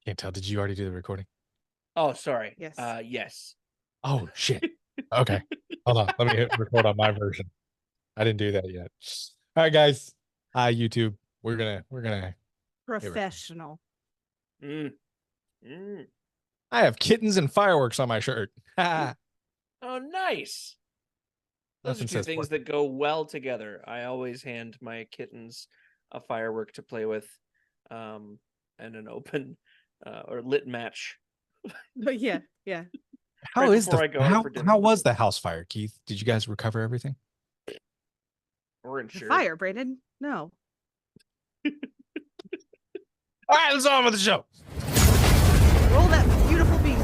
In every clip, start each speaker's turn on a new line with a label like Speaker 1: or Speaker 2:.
Speaker 1: Can't tell. Did you already do the recording?
Speaker 2: Oh, sorry.
Speaker 3: Yes.
Speaker 2: Yes.
Speaker 1: Oh shit. Okay. Hold on. Let me hit record on my version. I didn't do that yet. All right, guys. Hi, YouTube. We're gonna
Speaker 3: Professional.
Speaker 2: Mm.
Speaker 1: I have kittens and fireworks on my shirt. Ha.
Speaker 2: Oh, nice. Those
Speaker 1: Nothing
Speaker 2: are two
Speaker 1: says
Speaker 2: things that go well together. I always hand my kittens a firework to play with, and an open or lit match.
Speaker 3: But yeah.
Speaker 1: How
Speaker 2: Right
Speaker 1: is
Speaker 2: before I go out for dinner.
Speaker 1: how was the house fire, Keith? Did you guys recover everything?
Speaker 2: We're
Speaker 3: The
Speaker 2: insured.
Speaker 3: fire, Brandon. No.
Speaker 1: All right, let's on with the show.
Speaker 3: Roll that beautiful beat.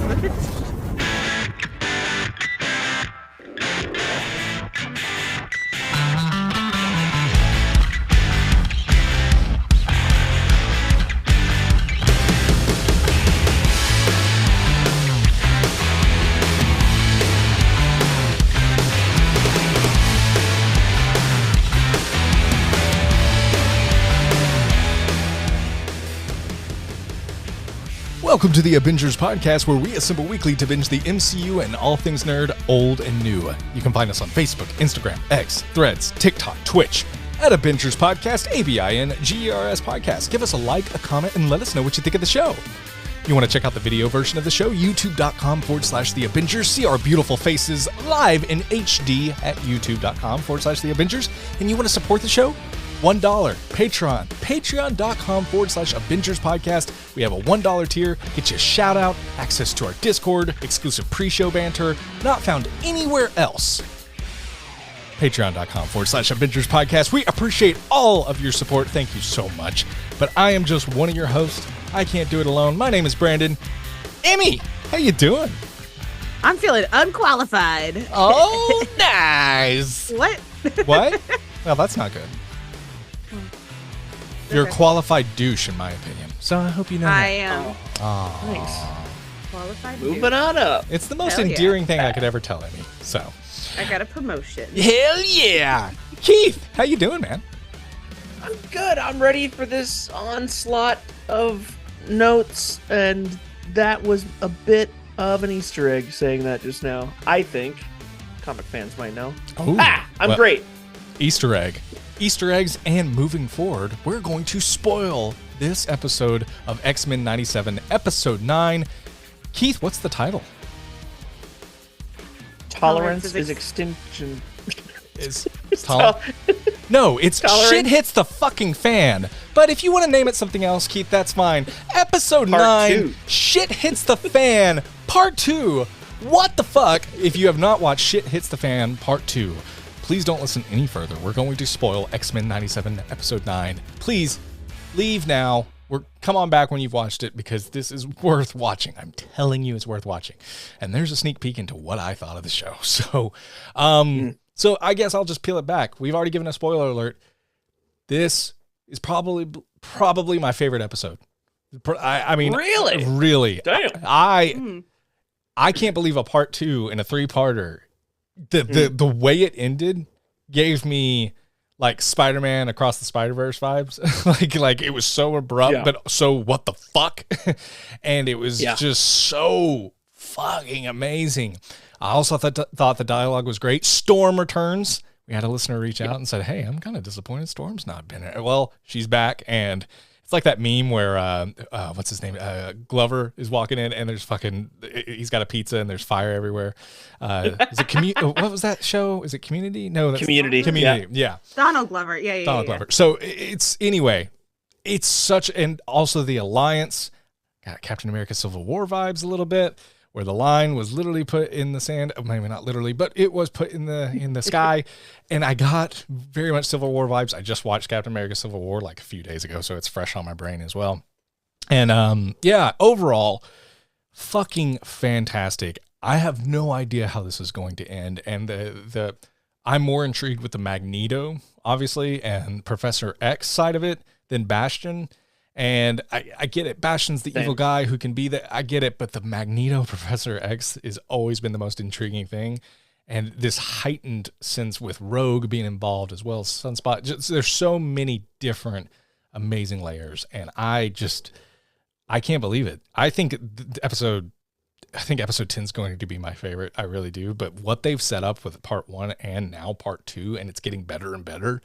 Speaker 1: Welcome to the ABINGERS podcast, where we assemble weekly to binge the MCU and all things nerd, old and new. You can find us on Facebook, Instagram, X, Threads, TikTok, Twitch, at ABINGERS podcast, ABINGERS podcast. Give us a like, a comment, and let us know what you think of the show. You want to check out the video version of the show? YouTube.com/The ABINGERS. See our beautiful faces live in HD at YouTube.com/The ABINGERS. And you want to support the show? $1. Patreon. Patreon.com/ABINGERS podcast. We have a $1 tier. Get you a shout out, access to our Discord, exclusive pre-show banter, not found anywhere else. Patreon.com/ABINGERS podcast. We appreciate all of your support. Thank you so much. But I am just one of your hosts. I can't do it alone. My name is Brandon. Emmy, how you doing?
Speaker 3: I'm feeling unqualified.
Speaker 1: Oh, nice.
Speaker 3: What?
Speaker 1: What? Well, that's not good. You're a
Speaker 3: Okay.
Speaker 1: qualified douche, in my opinion. So I hope you know
Speaker 3: I
Speaker 1: that.
Speaker 3: am
Speaker 1: Aw.
Speaker 2: Nice.
Speaker 3: qualified.
Speaker 2: Moving on up.
Speaker 1: It's the most
Speaker 3: Hell yeah.
Speaker 1: endearing thing I could ever tell Emmy. So,
Speaker 3: I got a promotion.
Speaker 1: hell yeah, Keith, how you doing, man?
Speaker 2: I'm good. I'm ready for this onslaught of notes, and that was a bit of an Easter egg saying that just now. I think comic fans might know.
Speaker 1: Oh,
Speaker 2: I'm
Speaker 1: well,
Speaker 2: great.
Speaker 1: Easter eggs, and moving forward, we're going to spoil this episode of X-Men 97, Episode 9. Keith, what's the title?
Speaker 2: Tolerance is extinction.
Speaker 1: Is
Speaker 2: Tol-
Speaker 1: No, it's
Speaker 2: Tolerance?
Speaker 1: Shit Hits the Fucking Fan. But if you want to name it something else, Keith, that's fine. Episode
Speaker 2: Part
Speaker 1: 9,
Speaker 2: 2.
Speaker 1: Shit Hits the Fan, Part 2. What the fuck? If you have not watched Shit Hits the Fan, Part 2, please don't listen any further. We're going to spoil X-Men 97, Episode 9. Please, leave now. Come on back when you've watched it, because this is worth watching. I'm telling you, it's worth watching. And there's a sneak peek into what I thought of the show. So I guess I'll just peel it back. We've already given a spoiler alert. This is probably my favorite episode. I mean, really.
Speaker 2: Damn.
Speaker 1: I can't believe a part 2 in a 3-parter. The way it ended gave me like Spider-Man Across the Spider-Verse vibes. like it was so abrupt, but so what the fuck? And it was just so fucking amazing. I also thought the dialogue was great. Storm returns. We had a listener reach out and said, "Hey, I'm kind of disappointed Storm's not been here." Well, she's back, and it's like that meme where what's his name? Glover is walking in, and there's he's got a pizza, and there's fire everywhere. Is it what was that show? Is it Community? No, that's
Speaker 2: Community.
Speaker 1: Yeah.
Speaker 3: Donald Glover. Yeah.
Speaker 1: Donald Glover. So it's such, and also the Alliance got Captain America Civil War vibes a little bit, where the line was literally put in the sand. Maybe not literally, but it was put in the sky. And I got very much Civil War vibes. I just watched Captain America Civil War like a few days ago, so it's fresh on my brain as well. And overall, fucking fantastic. I have no idea how this is going to end. And I'm more intrigued with the Magneto, obviously, and Professor X side of it than Bastion. And I get it. Bastion's the evil guy who can be that. I get it. But the Magneto Professor X has always been the most intriguing thing. And this heightened sense with Rogue being involved as well as Sunspot. There's so many different amazing layers. And I I can't believe it. I think episode 10 is going to be my favorite. I really do. But what they've set up with part 1 and now part 2, and it's getting better and better.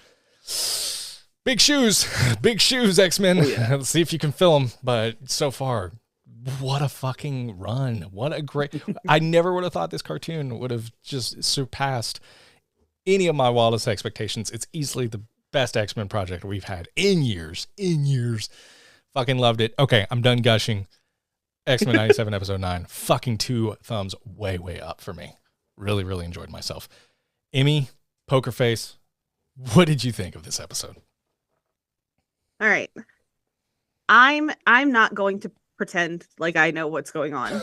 Speaker 1: Big shoes, X-Men.
Speaker 2: Oh, yeah.
Speaker 1: Let's see if you can fill them. But so far, what a fucking run. What a great, I never would have thought this cartoon would have just surpassed any of my wildest expectations. It's easily the best X-Men project we've had in years. Fucking loved it. Okay, I'm done gushing. X-Men 97 episode 9. Fucking 2 thumbs way up for me. Really, really enjoyed myself. Emmy, Poker Face, what did you think of this episode?
Speaker 3: All right. I'm not going to pretend like I know what's going on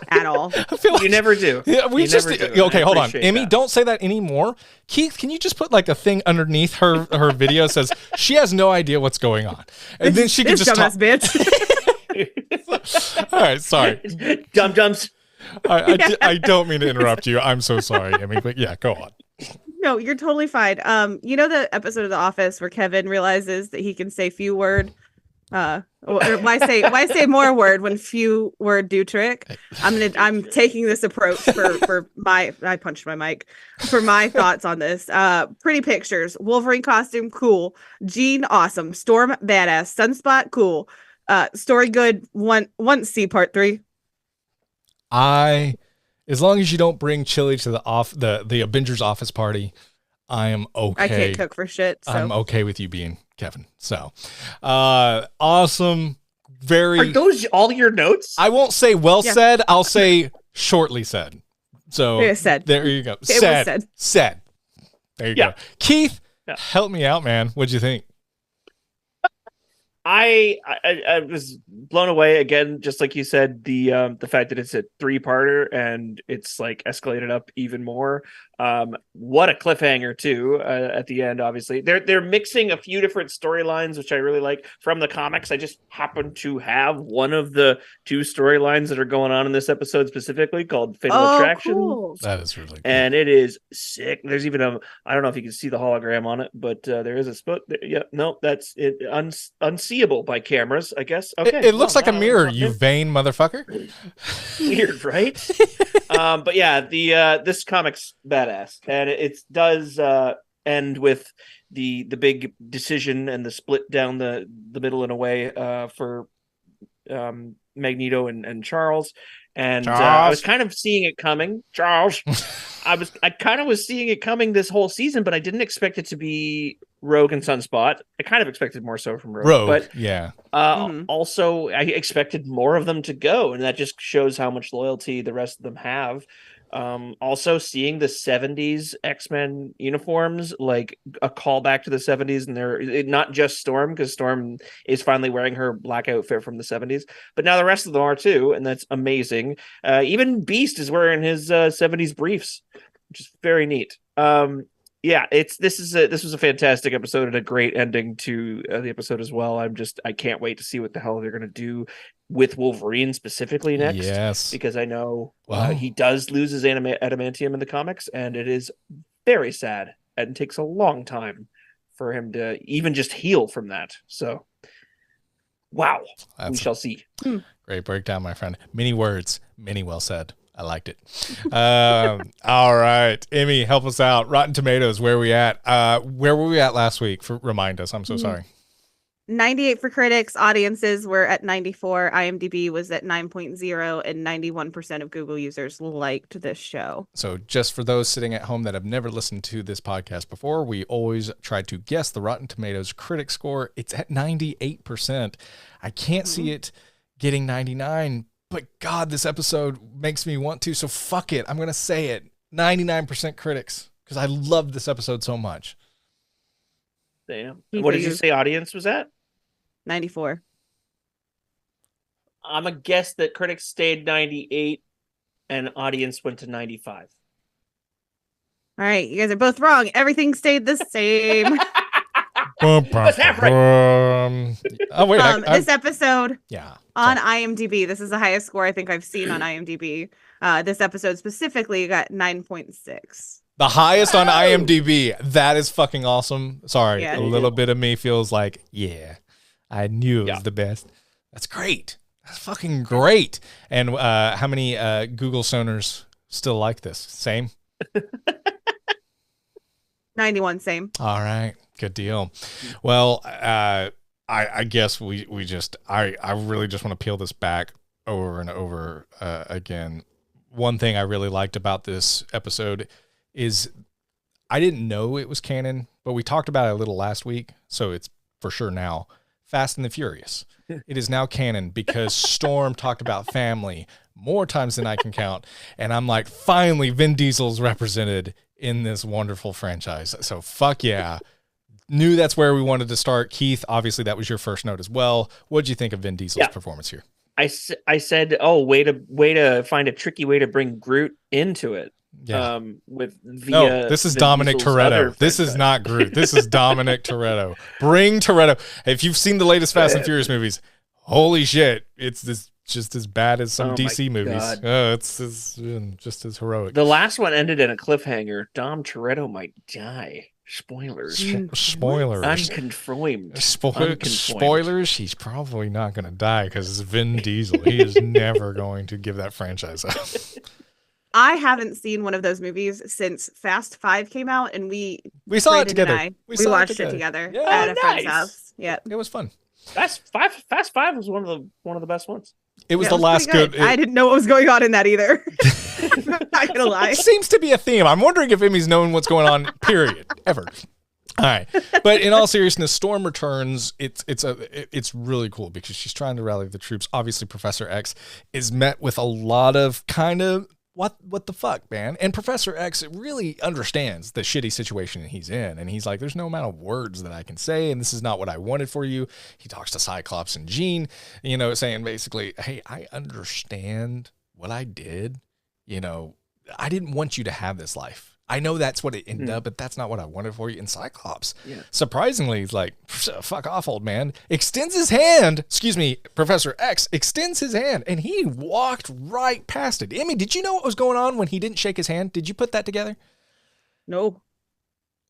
Speaker 3: at all.
Speaker 1: I feel like
Speaker 2: You never do.
Speaker 1: Yeah, we
Speaker 2: You
Speaker 1: just
Speaker 2: never do,
Speaker 1: okay.
Speaker 2: and I
Speaker 1: Hold on,
Speaker 2: appreciate
Speaker 1: Emmy.
Speaker 2: that.
Speaker 1: Don't say that anymore. Keith, can you just put like a thing underneath her video that says she has no idea what's going on, and then she can
Speaker 3: This
Speaker 1: just talk.
Speaker 3: dumbass bitch.
Speaker 1: All right, sorry.
Speaker 2: Dum-dums.
Speaker 1: I don't mean to interrupt you. I'm so sorry, Emmy. But yeah, go on.
Speaker 3: No, you're totally fine. You know the episode of The Office where Kevin realizes that he can say few word, or why say more word when few word do trick? I'm taking this approach for my, I punched my mic, for my thoughts on this. Pretty pictures, Wolverine costume, cool. Jean, awesome. Storm, badass. Sunspot, cool. Story good. One C part 3.
Speaker 1: As long as you don't bring chili to the Avengers office party, I am okay.
Speaker 3: I can't cook for shit. So.
Speaker 1: I'm okay with you being Kevin. So, awesome. Very.
Speaker 2: Are those all your notes?
Speaker 1: I won't say well
Speaker 3: Yeah.
Speaker 1: said. I'll say shortly said. So
Speaker 3: Yeah, said.
Speaker 1: there you go.
Speaker 3: It was said.
Speaker 1: Said. There you
Speaker 2: Yeah.
Speaker 1: go. Keith,
Speaker 2: Yeah.
Speaker 1: help me out, man. What'd you think?
Speaker 2: I was blown away again, just like you said, the fact that it's a 3-parter and it's like escalated up even more. What a cliffhanger too at the end. Obviously, they're mixing a few different storylines, which I really like from the comics. I just happen to have one of the 2 storylines that are going on in this episode specifically called Fatal Attraction.
Speaker 3: Cool.
Speaker 1: That is really cool.
Speaker 2: And it is sick. There's even I don't know if you can see the hologram on it, but there is a spot. Yeah, no, that's it. Unseeable by cameras, I guess. Okay,
Speaker 1: It looks like a
Speaker 2: wow,
Speaker 1: mirror,
Speaker 2: it's
Speaker 1: you vain motherfucker.
Speaker 2: weird, right? But yeah, this comic's badass, and it does end with the big decision and the split down the middle in a way for Magneto and Charles. And I was kind of seeing it coming, Charles. I kind of was seeing it coming this whole season, but I didn't expect it to be Rogue and Sunspot. I kind of expected more so from Rogue, but
Speaker 1: yeah.
Speaker 2: also I expected more of them to go, and that just shows how much loyalty the rest of them have. Also seeing the 70s X-Men uniforms, like a callback to the 70s, and they're not just Storm, because Storm is finally wearing her black outfit from the 70s, but now the rest of them are too, and that's amazing. Even Beast is wearing his 70s briefs, which is very neat. Yeah, this was a fantastic episode and a great ending to the episode as well. I can't wait to see what the hell they're gonna do with Wolverine specifically next.
Speaker 1: Yes.
Speaker 2: Because I know
Speaker 1: Wow.
Speaker 2: he does lose his adamantium in the comics, and it is very sad and takes a long time for him to even just heal from that. So, wow, we
Speaker 1: That's
Speaker 2: shall see.
Speaker 1: great breakdown, my friend. Many words, many well said. I liked it. All right. Emmy, help us out. Rotten Tomatoes, where are we at? Where were we at last week? Remind us. I'm so sorry.
Speaker 3: 98 for critics. Audiences were at 94. IMDb was at 9.0, and 91% of Google users liked this show.
Speaker 1: So just for those sitting at home that have never listened to this podcast before, we always try to guess the Rotten Tomatoes critic score. It's at 98%. I can't see it getting 99, but God, this episode makes me want to. So fuck it. I'm going to say it. 99% critics, because I loved this episode so much.
Speaker 2: Damn.
Speaker 3: Me
Speaker 2: What
Speaker 3: for
Speaker 2: did you
Speaker 3: you.
Speaker 2: say audience was at?
Speaker 3: 94.
Speaker 2: I'm a guess that critics stayed 98 and audience went to 95.
Speaker 3: All right, you guys are both wrong. Everything stayed the same.
Speaker 2: What's happening?
Speaker 1: Oh, wait.
Speaker 3: This episode
Speaker 1: yeah.
Speaker 3: on
Speaker 1: Sorry.
Speaker 3: IMDb, this is the highest score I think I've seen on IMDb. This episode specifically got 9.6.
Speaker 1: The highest on IMDb. That is fucking awesome. Sorry.
Speaker 3: Yeah.
Speaker 1: A little bit of me feels like, yeah, I knew it was
Speaker 2: Yeah.
Speaker 1: the best. That's great. That's fucking great. And how many Google soners still like this? Same?
Speaker 3: 91, same.
Speaker 1: All right. Good deal. Well, I guess we just, I really just want to peel this back over and over again. One thing I really liked about this episode is I didn't know it was canon, but we talked about it a little last week, so it's for sure now. Fast and the Furious. It is now canon because Storm talked about family more times than I can count, and I'm like, finally, Vin Diesel's represented in this wonderful franchise. So fuck yeah. Knew that's where we wanted to start. Keith, obviously that was your first note as well. What did you think of Vin Diesel's performance here?
Speaker 2: I said, oh, way to find a tricky way to bring Groot into it.
Speaker 1: Yeah.
Speaker 2: No,
Speaker 1: this is Dominic Toretto. This is not Groot. This is Dominic Toretto. Bring Toretto. If you've seen the latest Fast and Furious movies, holy shit, it's just as bad as some DC movies. It's just as heroic.
Speaker 2: The last one ended in a cliffhanger. Dom Toretto might die. Spoilers.
Speaker 1: Spoilers.
Speaker 2: Unconfirmed.
Speaker 1: Spoilers. He's probably not going to die because it's Vin Diesel. He is never going to give that franchise up.
Speaker 3: I haven't seen one of those movies since Fast 5 came out, and we
Speaker 1: saw it together.
Speaker 3: We watched it together at a friend's house. Yeah,
Speaker 1: it was fun.
Speaker 2: Fast 5 was one of the best ones.
Speaker 1: It was the last good.
Speaker 3: I didn't know what was going on in that either. I'm not gonna lie.
Speaker 1: It seems to be a theme. I'm wondering if Emmy's known what's going on. Period. Ever. All right. But in all seriousness, Storm returns. It's really cool because she's trying to rally the troops. Obviously, Professor X is met with a lot of kind of what the fuck, man? And Professor X really understands the shitty situation he's in. And he's like, there's no amount of words that I can say, and this is not what I wanted for you. He talks to Cyclops and Jean, saying basically, hey, I understand what I did. I didn't want you to have this life. I know that's what it ended up, but that's not what I wanted for you. And Cyclops, surprisingly, he's like, fuck off, old man. Extends his hand. Professor X extends his hand, and he walked right past it. Emmy, did you know what was going on when he didn't shake his hand? Did you put that together?
Speaker 3: No,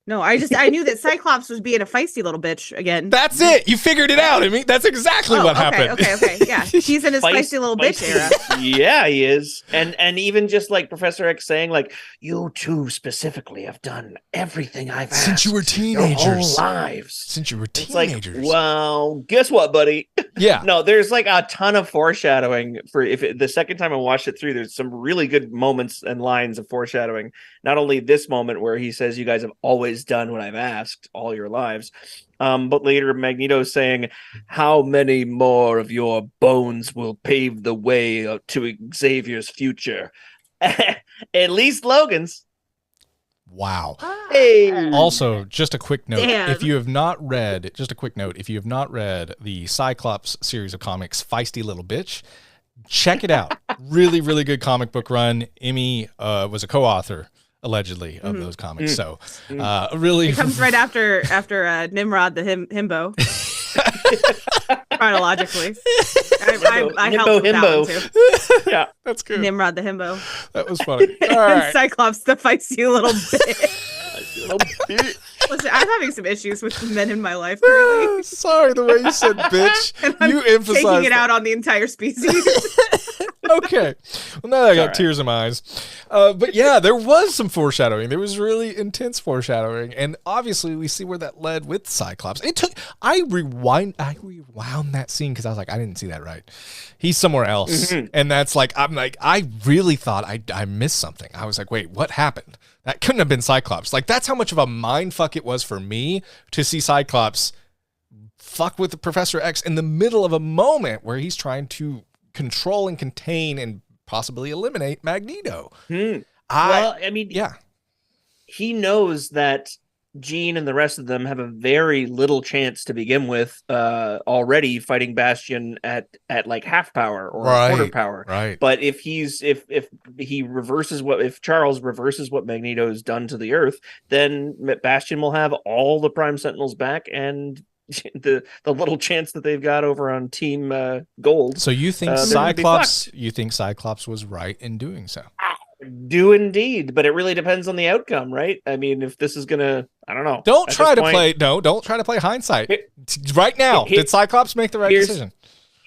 Speaker 3: I knew that Cyclops was being a feisty little bitch again.
Speaker 1: That's it. You figured it out. I mean, that's exactly what happened.
Speaker 3: Okay. Yeah, he's in his feisty little bitch era.
Speaker 2: Yeah, he is. And even just like Professor X saying, like, you two specifically have done everything I've asked
Speaker 1: since you were teenagers,
Speaker 2: your whole lives.
Speaker 1: Since you were teenagers.
Speaker 2: It's like, well, guess what, buddy?
Speaker 1: Yeah.
Speaker 2: No, there's like a ton of foreshadowing for the second time I watched it through. There's some really good moments and lines of foreshadowing. Not only this moment where he says, you guys have always done what I've asked all your lives, but later Magneto saying, how many more of your bones will pave the way to Xavier's future? At least Logan's.
Speaker 1: Wow.
Speaker 2: Hey.
Speaker 1: Also, just a quick note.
Speaker 3: Damn.
Speaker 1: If you have not read the Cyclops series of comics, Feisty Little Bitch, check it out. Really, really good comic book run. Emmy was a co-author, allegedly, of those comics. So really,
Speaker 3: it comes right after Nimrod the himbo. Chronologically, I helped with that one too.
Speaker 2: Yeah,
Speaker 1: that's good.
Speaker 3: Nimrod the himbo.
Speaker 1: That was funny. All right.
Speaker 3: Cyclops the feisty little bitch. Listen, I'm having some issues with men in my life currently.
Speaker 1: Sorry, the way you said bitch. You emphasized
Speaker 3: taking it out on the entire species.
Speaker 1: Okay. Well, now I got tears in my eyes. But yeah, there was some foreshadowing. There was really intense foreshadowing. And obviously we see where that led with Cyclops. I rewound that scene because I was like, I didn't see that right. He's somewhere else. Mm-hmm. And that's like, I really thought I missed something. I was like, wait, what happened? That couldn't have been Cyclops. Like, that's how much of a mind fuck it was for me to see Cyclops fuck with the Professor X in the middle of a moment where he's trying to control and contain and possibly eliminate Magneto.
Speaker 2: He knows that Jean and the rest of them have a very little chance to begin with, already fighting Bastion at like half power or quarter power.
Speaker 1: Right.
Speaker 2: But if Charles reverses what Magneto's done to the Earth, then Bastion will have all the Prime Sentinels back and the little chance that they've got over on Team Gold.
Speaker 1: So you think Cyclops? You think Cyclops was right in doing so?
Speaker 2: Do indeed, but it really depends on the outcome, right? I mean, if this is gonna, I don't know.
Speaker 1: Don't try to play hindsight. Right now, did Cyclops make the right decision?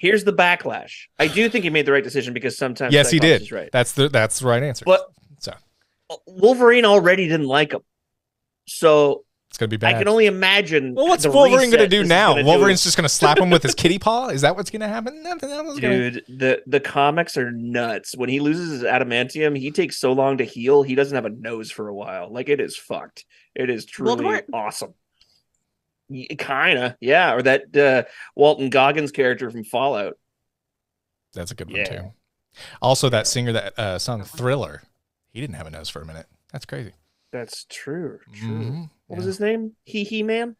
Speaker 2: Here's the backlash. I do think he made the right decision because sometimes
Speaker 1: yes, he did.
Speaker 2: is right.
Speaker 1: That's the right answer.
Speaker 2: But
Speaker 1: so
Speaker 2: Wolverine already didn't like him, so
Speaker 1: it's gonna be bad.
Speaker 2: I can only imagine.
Speaker 1: Well, what's Wolverine gonna do now? Wolverine's just gonna slap him with his kitty paw. Is that what's gonna happen? Nothing else.
Speaker 2: Dude, the comics are nuts. When he loses his adamantium, he takes so long to heal. He doesn't have a nose for a while. Like, it is fucked. It is truly
Speaker 3: Voldemort?
Speaker 2: awesome. Kinda, yeah. Or that Walton Goggins character from Fallout.
Speaker 1: That's a good one too. Also, that singer that sung Thriller, he didn't have a nose for a minute. That's crazy.
Speaker 2: That's true.
Speaker 1: Mm-hmm.
Speaker 2: What was his name? He Man?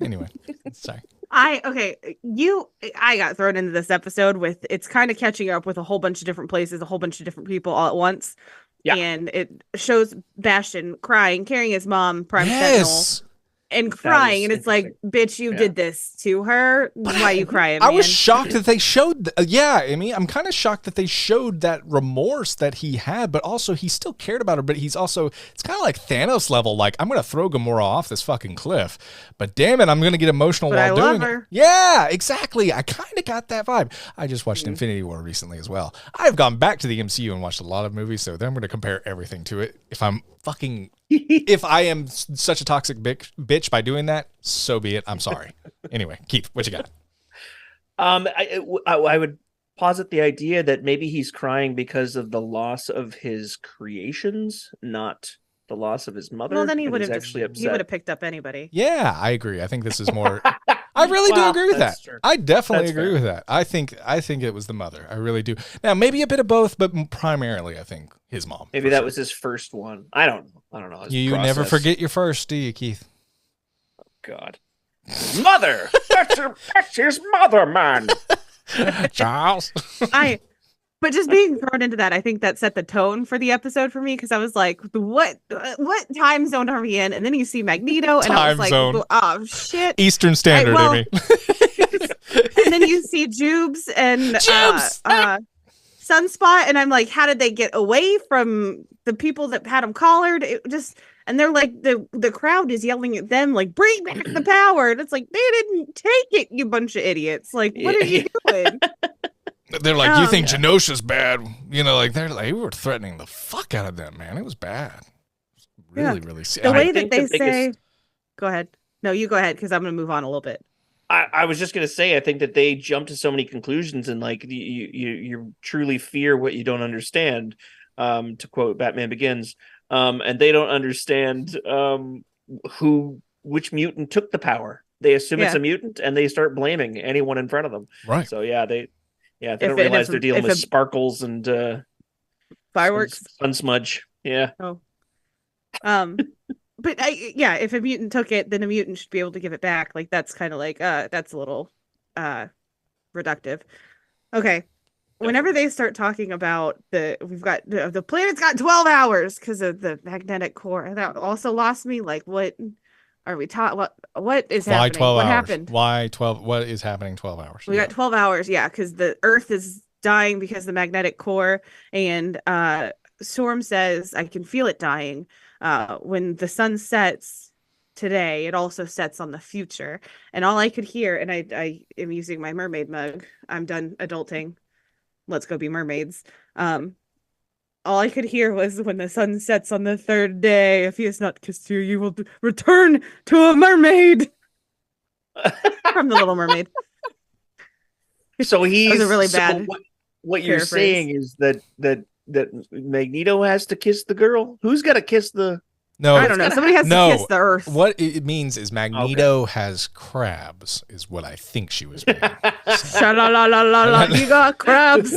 Speaker 1: Anyway, sorry.
Speaker 3: I got thrown into this episode with, it's kind of catching up with a whole bunch of different places, a whole bunch of different people all at once. Yeah. And it shows Bastion crying, carrying his mom, Prime Sentinel, and crying, and it's like, bitch, you did this to her. Why are you crying?
Speaker 1: I was shocked that they showed. Amy, I'm kind of shocked that they showed that remorse that he had, but also he still cared about her. But he's also, it's kind of like Thanos level. Like, I'm gonna throw Gamora off this fucking cliff, but damn it, I'm gonna get emotional while doing it. Yeah, exactly. I kind of got that vibe. I just watched Infinity War recently as well. I've gone back to the MCU and watched a lot of movies, so then I'm gonna compare everything to it. If I am such a toxic bitch by doing that, so be it. I'm sorry. Anyway, Keith, what you got?
Speaker 2: I would posit the idea that maybe he's crying because of the loss of his creations, not the loss of his mother.
Speaker 3: Well, then he would have
Speaker 2: actually upset.
Speaker 3: He would have picked up anybody.
Speaker 1: Yeah, I agree. I think this is more. I really do agree with that. True. I definitely agree with that. I think it was the mother. I really do. Now, maybe a bit of both, but primarily, I think his mom.
Speaker 2: Maybe that was his first one. I don't know.
Speaker 1: You never forget your first, do you, Keith?
Speaker 2: Oh, God. Mother! That's his mother, man!
Speaker 1: Charles.
Speaker 3: But just being thrown into that, I think that set the tone for the episode for me, because I was like, what time zone are we in? And then you see Magneto, and I was like, oh, shit.
Speaker 1: Eastern Standard, Amy.
Speaker 3: And then you see Jubes and Sunspot, and I'm like, how did they get away from the people that had them collared? And they're like, the crowd is yelling at them, like, bring back the power. And it's like, they didn't take it, you bunch of idiots. Like, what are you doing?
Speaker 1: They're like, you think Genosha's bad? You know, like, they're like, we were threatening the fuck out of them, man. It was bad. Really sad.
Speaker 3: The way that they say, go ahead. No, you go ahead, because I'm going to move on a little bit.
Speaker 2: I was just going to say, I think that they jump to so many conclusions, and like, you truly fear what you don't understand, to quote Batman Begins. And they don't understand which mutant took the power. They assume it's a mutant, and they start blaming anyone in front of them. Right. So they don't realize they're dealing with sparkles and
Speaker 3: fireworks,
Speaker 2: sun smudge. Yeah.
Speaker 3: Oh. But if a mutant took it, then a mutant should be able to give it back. Like, that's kind of like that's a little reductive. Okay. Whenever they start talking about the planet's got 12 hours because of the magnetic core, that also lost me. Like, what are we taught? What is happening?
Speaker 1: Why 12
Speaker 3: what
Speaker 1: hours?
Speaker 3: Happened?
Speaker 1: Why 12? What is happening 12 hours?
Speaker 3: We got 12 hours. Yeah. Because the Earth is dying because of the magnetic core. And Storm says, I can feel it dying. When the sun sets today, it also sets on the future. And all I could hear, and I am using my mermaid mug. I'm done adulting. Let's go be mermaids. All I could hear was, when the sun sets on the third day, if he has not kissed you, you will return to a mermaid. From The Little Mermaid.
Speaker 2: So he's
Speaker 3: that was a really bad.
Speaker 2: What you're saying is that Magneto has to kiss the girl? Who's got to kiss the...
Speaker 1: No,
Speaker 3: I don't know. Somebody has to kiss the Earth.
Speaker 1: What it means is Magneto has crabs, is what I think she was meaning.
Speaker 3: Sha-la-la-la-la-la, you got crabs.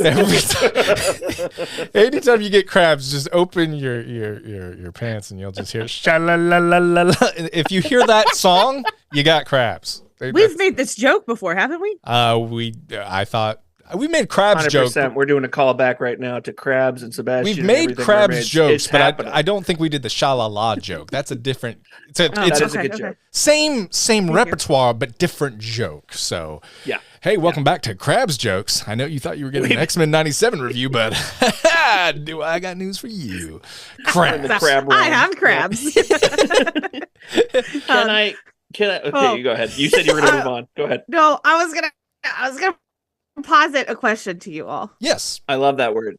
Speaker 1: Anytime you get crabs, just open your pants and you'll just hear sha-la-la-la-la-la. If you hear that song, you got crabs.
Speaker 3: We've made this joke before, haven't we?
Speaker 1: I thought... We made crabs 100%. Joke.
Speaker 2: We're doing a callback right now to Crabs and Sebastian.
Speaker 1: We've made crabs jokes, but I don't think we did the sha-la-la joke. That's a different... It's a good joke. Same repertoire, but different joke. So, hey, welcome back to Crabs Jokes. I know you thought you were getting an X-Men 97 review, but do I got news for you. Crabs.
Speaker 3: I have crabs.
Speaker 2: Can I? Okay, you go ahead. You said you were going to move on. Go ahead.
Speaker 3: No, I was going to I was gonna posit a question to you all.
Speaker 1: Yes.
Speaker 2: I love that word.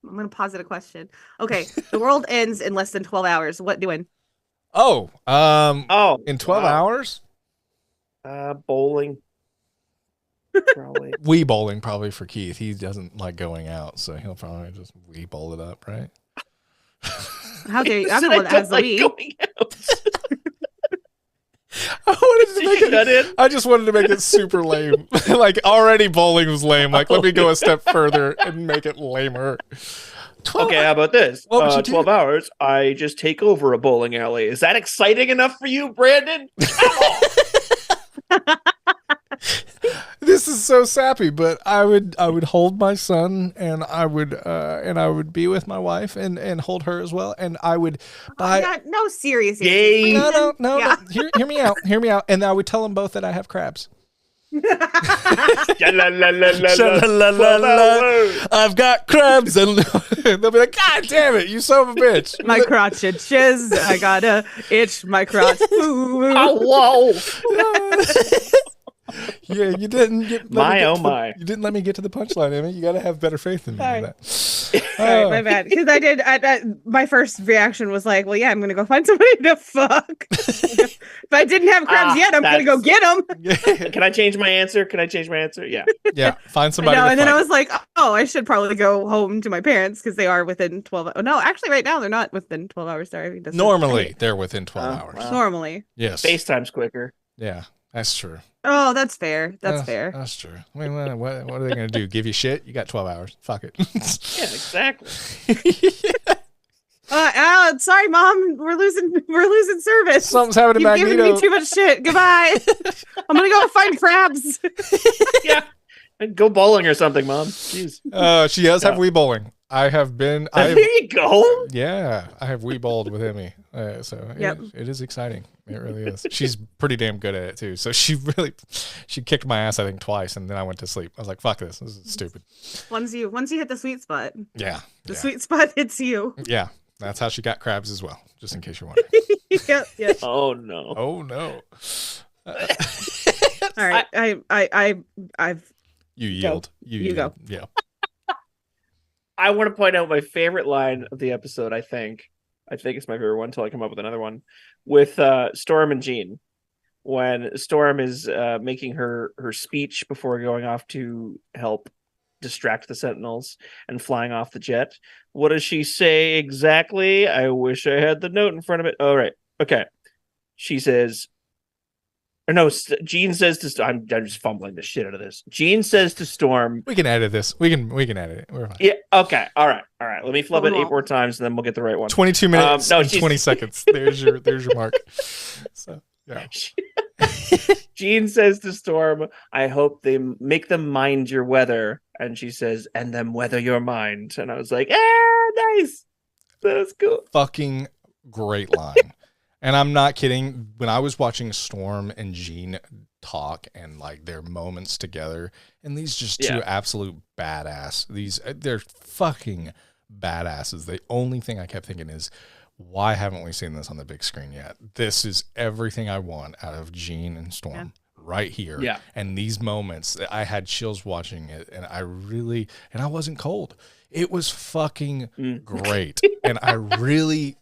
Speaker 3: I'm gonna posit a question. Okay, the world ends in less than 12 hours. What doing?
Speaker 1: Oh, in 12
Speaker 2: wow.
Speaker 1: hours?
Speaker 2: Bowling. Probably.
Speaker 1: Wii bowling probably for Keith. He doesn't like going out, so he'll probably just Wii bowl it up, right?
Speaker 3: How dare you? I'm the one that has the Wii.
Speaker 2: Going out.
Speaker 1: I just wanted to make it super lame. Like already bowling was lame. Like let me go a step further and make it lamer.
Speaker 2: Okay, how about this?
Speaker 1: What would you do?
Speaker 2: 12 hours, I just take over a bowling alley. Is that exciting enough for you, Brandon? Come on!
Speaker 1: This is so sappy, but I would hold my son and I would be with my wife and hold her as well, and I would buy
Speaker 3: no serious
Speaker 2: Yay.
Speaker 3: answers.
Speaker 1: no.
Speaker 3: Yeah.
Speaker 1: Hear me out, and I would tell them both that I have crabs. I've got crabs, and they'll be like, God damn it, you son of a bitch.
Speaker 3: My crotch itches. I gotta itch my crotch.
Speaker 2: Oh, whoa!
Speaker 1: Yeah, you didn't get
Speaker 2: My.
Speaker 1: You didn't let me get to the punchline, Emmy. You got to have better faith in me.
Speaker 3: Sorry.
Speaker 1: Than that.
Speaker 3: Sorry, my bad. Because my first reaction was like, well, yeah, I'm gonna go find somebody to fuck. If I didn't have crabs yet, I'm gonna go get them.
Speaker 2: Can I change my answer? Yeah.
Speaker 1: Yeah, find somebody.
Speaker 3: And then
Speaker 1: fuck.
Speaker 3: I was like, oh, I should probably go home to my parents because they are within 12 hours. No, actually, right now they're not within 12 hours. Sorry.
Speaker 1: Normally, they're within 12 hours.
Speaker 2: Wow.
Speaker 3: Normally.
Speaker 1: Yes.
Speaker 2: FaceTime's quicker.
Speaker 1: Yeah, that's true.
Speaker 3: Oh, that's fair. That's fair.
Speaker 1: That's true. I mean, what are they going to do? Give you shit? You got 12 hours. Fuck it.
Speaker 2: Yeah, exactly.
Speaker 3: Sorry, Mom. We're losing service.
Speaker 1: Something's happening to
Speaker 3: You've given
Speaker 1: Magneto.
Speaker 3: me too much shit. Goodbye. I'm gonna go find crabs.
Speaker 2: Yeah. Go bowling or something, Mom. Jeez.
Speaker 1: She does have Wii bowling. I have been.
Speaker 2: There you go.
Speaker 1: Yeah, I have Wii bowled with Emmy. So
Speaker 3: Yep.
Speaker 1: it is exciting. It really is. She's pretty damn good at it too. So she kicked my ass, I think, twice, and then I went to sleep. I was like, fuck this. This is stupid.
Speaker 3: Once you hit the sweet spot.
Speaker 1: Yeah.
Speaker 3: The sweet spot hits you.
Speaker 1: Yeah. That's how she got crabs as well, just in case you're wondering.
Speaker 3: Yep.
Speaker 2: Oh no.
Speaker 1: Oh no.
Speaker 3: All right. I've
Speaker 1: You yield.
Speaker 3: You go.
Speaker 1: Yeah.
Speaker 2: I want to point out my favorite line of the episode. I think it's my favorite one until I come up with another one with Storm and Jean. When Storm is making her speech before going off to help distract the Sentinels and flying off the jet. What does she say exactly? I wish I had the note in front of it. Oh, right. Okay. She says, or no, Jean says to I'm just fumbling the shit out of this. Jean says to Storm,
Speaker 1: We can edit this. We can edit it. We're fine.
Speaker 2: yeah, okay. All right. Let me flub it 8 more times and then we'll get the right one.
Speaker 1: 22 minutes
Speaker 2: no,
Speaker 1: and 20 seconds. There's your mark. So, yeah.
Speaker 2: Jean says to Storm, I hope they make them mind your weather. And she says, and them weather your mind. And I was like, nice. That's cool.
Speaker 1: Fucking great line. And I'm not kidding. When I was watching Storm and Jean talk and like their moments together, and these just two absolute badass, they're fucking badasses. The only thing I kept thinking is, why haven't we seen this on the big screen yet? This is everything I want out of Jean and Storm right here.
Speaker 2: Yeah.
Speaker 1: And these moments, I had chills watching it, and I wasn't cold. It was fucking great. And I really,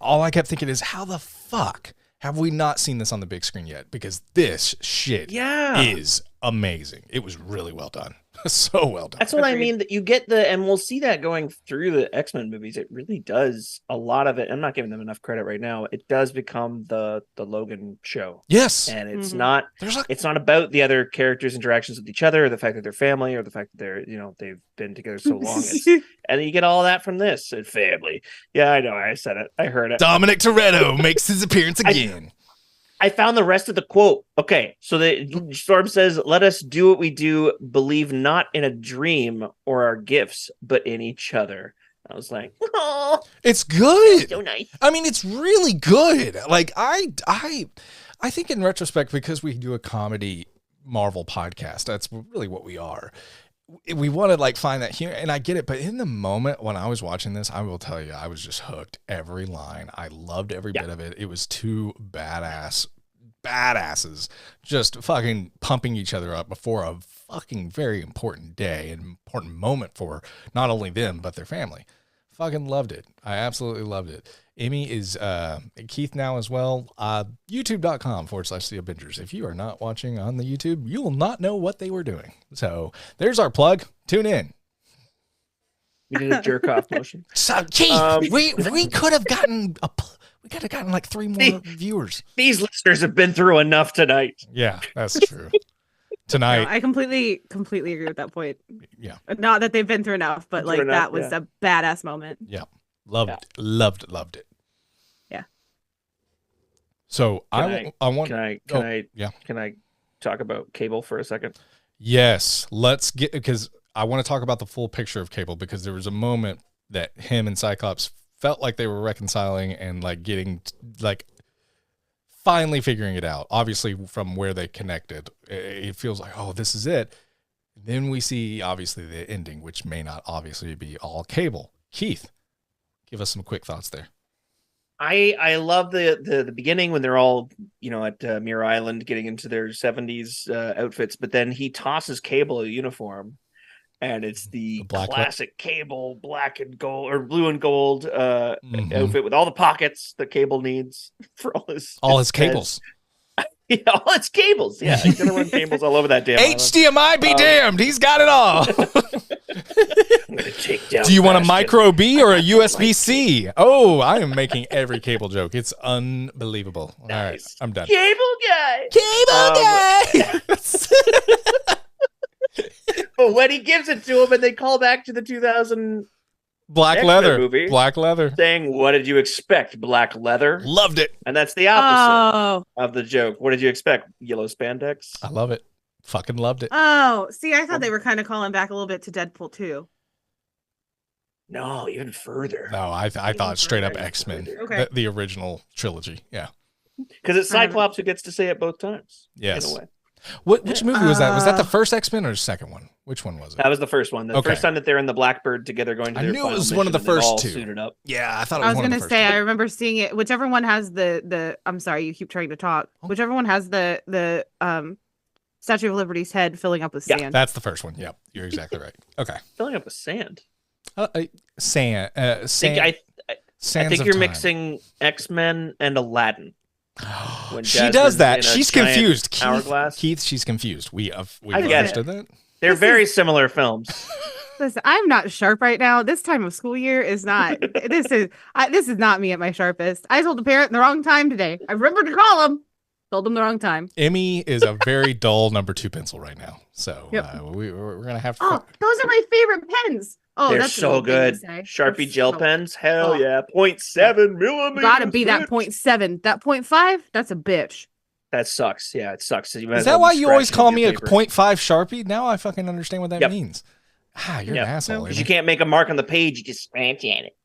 Speaker 1: all I kept thinking is, how the fuck have we not seen this on the big screen yet? Because this shit is amazing. It was really well done. So well done.
Speaker 2: That's what I mean. That you get and we'll see that going through the X-Men movies. It really does a lot of it. I'm not giving them enough credit right now. It does become the Logan show.
Speaker 1: Yes,
Speaker 2: and it's not. It's not about the other characters' interactions with each other, or the fact that they're family, or the fact that they're they've been together so long. And you get all that from this family. Yeah, I know. I said it. I heard it.
Speaker 1: Dominic Toretto makes his appearance again.
Speaker 2: I found the rest of the quote. Okay, so the Storm says, "Let us do what we do, believe not in a dream or our gifts, but in each other." I was like, "Oh,
Speaker 1: it's good,
Speaker 2: so nice."
Speaker 1: I mean, it's really good. Like I think in retrospect, because we do a comedy Marvel podcast, that's really what we are. We want to like find that here, and I get it. But in the moment when I was watching this, I will tell you, I was just hooked. Every line, I loved every bit of it. It was two badass badasses, just fucking pumping each other up before a fucking very important day, an important moment for not only them, but their family. Fucking loved it. I absolutely loved it. Emmy is Keith now as well. YouTube.com/The Abingers. If you are not watching on the YouTube, you will not know what they were doing. So there's our plug. Tune in.
Speaker 2: We did a jerk off motion.
Speaker 1: So, Keith, we could have gotten like 3 more viewers.
Speaker 2: These listeners have been through enough tonight.
Speaker 1: Yeah, that's true. Tonight,
Speaker 3: No, I completely agree with that point.
Speaker 1: Yeah,
Speaker 3: not that they've been through enough, but like that was a badass moment.
Speaker 1: Yeah, loved it.
Speaker 3: Yeah.
Speaker 1: So
Speaker 2: Can I talk about Cable for a second?
Speaker 1: Yes, let's get, because I want to talk about the full picture of Cable, because there was a moment that him and Cyclops felt like they were reconciling and like getting like finally figuring it out. Obviously, from where they connected, it feels like, oh, this is it. Then we see obviously the ending, which may not obviously be all Cable. Keith, give us some quick thoughts there.
Speaker 2: I love the beginning when they're all, at Mirror Island getting into their 70s outfits, but then he tosses Cable a uniform, and it's the classic Cable black and gold or blue and gold outfit with all the pockets that Cable needs for all his
Speaker 1: cables.
Speaker 2: Yeah, all its cables. Yeah, he's gonna run cables all over that damn
Speaker 1: HDMI be damned. He's got it all.
Speaker 2: I'm gonna take down.
Speaker 1: Do you want a micro B or a USB C? Oh, I am making every Cable joke. It's unbelievable. Nice. All right, I'm done.
Speaker 2: Cable guy. But when he gives it to him, and they call back to the 2000
Speaker 1: Black
Speaker 2: X-Men
Speaker 1: leather
Speaker 2: movie,
Speaker 1: Black leather,
Speaker 2: saying, "What did you expect? Black leather."
Speaker 1: Loved it.
Speaker 2: And that's the opposite of the joke. What did you expect? Yellow spandex.
Speaker 1: I love it. Fucking loved it.
Speaker 3: Oh, see, I thought they were kind of calling back a little bit to Deadpool 2.
Speaker 2: No, even further.
Speaker 1: No, I thought straight up X-Men.
Speaker 3: Okay.
Speaker 1: The original trilogy. Yeah.
Speaker 2: Because it's Cyclops who gets to say it both times.
Speaker 1: Yes.
Speaker 2: In a way.
Speaker 1: Which movie was that? Was that the first X-Men or the second one? Which one was it?
Speaker 2: That was the first one. The first time that they're in the Blackbird together going to their
Speaker 1: final mission. I knew it was one of the first two. Suited up. Yeah, I thought it was one of the first.
Speaker 3: I remember seeing it. Whichever one has the I'm sorry, you keep trying to talk. Whichever one has the Statue of Liberty's head filling up with sand.
Speaker 1: Yeah, that's the first one. Yep, you're exactly right. Okay.
Speaker 2: Filling up with sand.
Speaker 1: Sand.
Speaker 2: I think you're mixing X-Men and Aladdin.
Speaker 1: She does that. She's confused. Keith, she's confused. We understood that.
Speaker 2: They're very similar films.
Speaker 3: Listen, I'm not sharp right now. This time of school year is not. This is not me at my sharpest. I told the parent the wrong time today. I remembered to call him. Told them the wrong time.
Speaker 1: Emmy is a very dull number 2 pencil right now. So we're gonna have.
Speaker 3: Oh, those are my favorite pens. Oh,
Speaker 2: they're so good. Sharpie gel pens. Hell yeah. 0.7 millimeters.
Speaker 3: Gotta be that 0.7. That 0.5, that's a bitch.
Speaker 2: That sucks. Yeah, it sucks.
Speaker 1: Is that why you always call me a 0.5 Sharpie? Now I fucking understand what that means. Ah, you're an asshole.
Speaker 2: Because you can't make a mark on the page. You just scratch at it.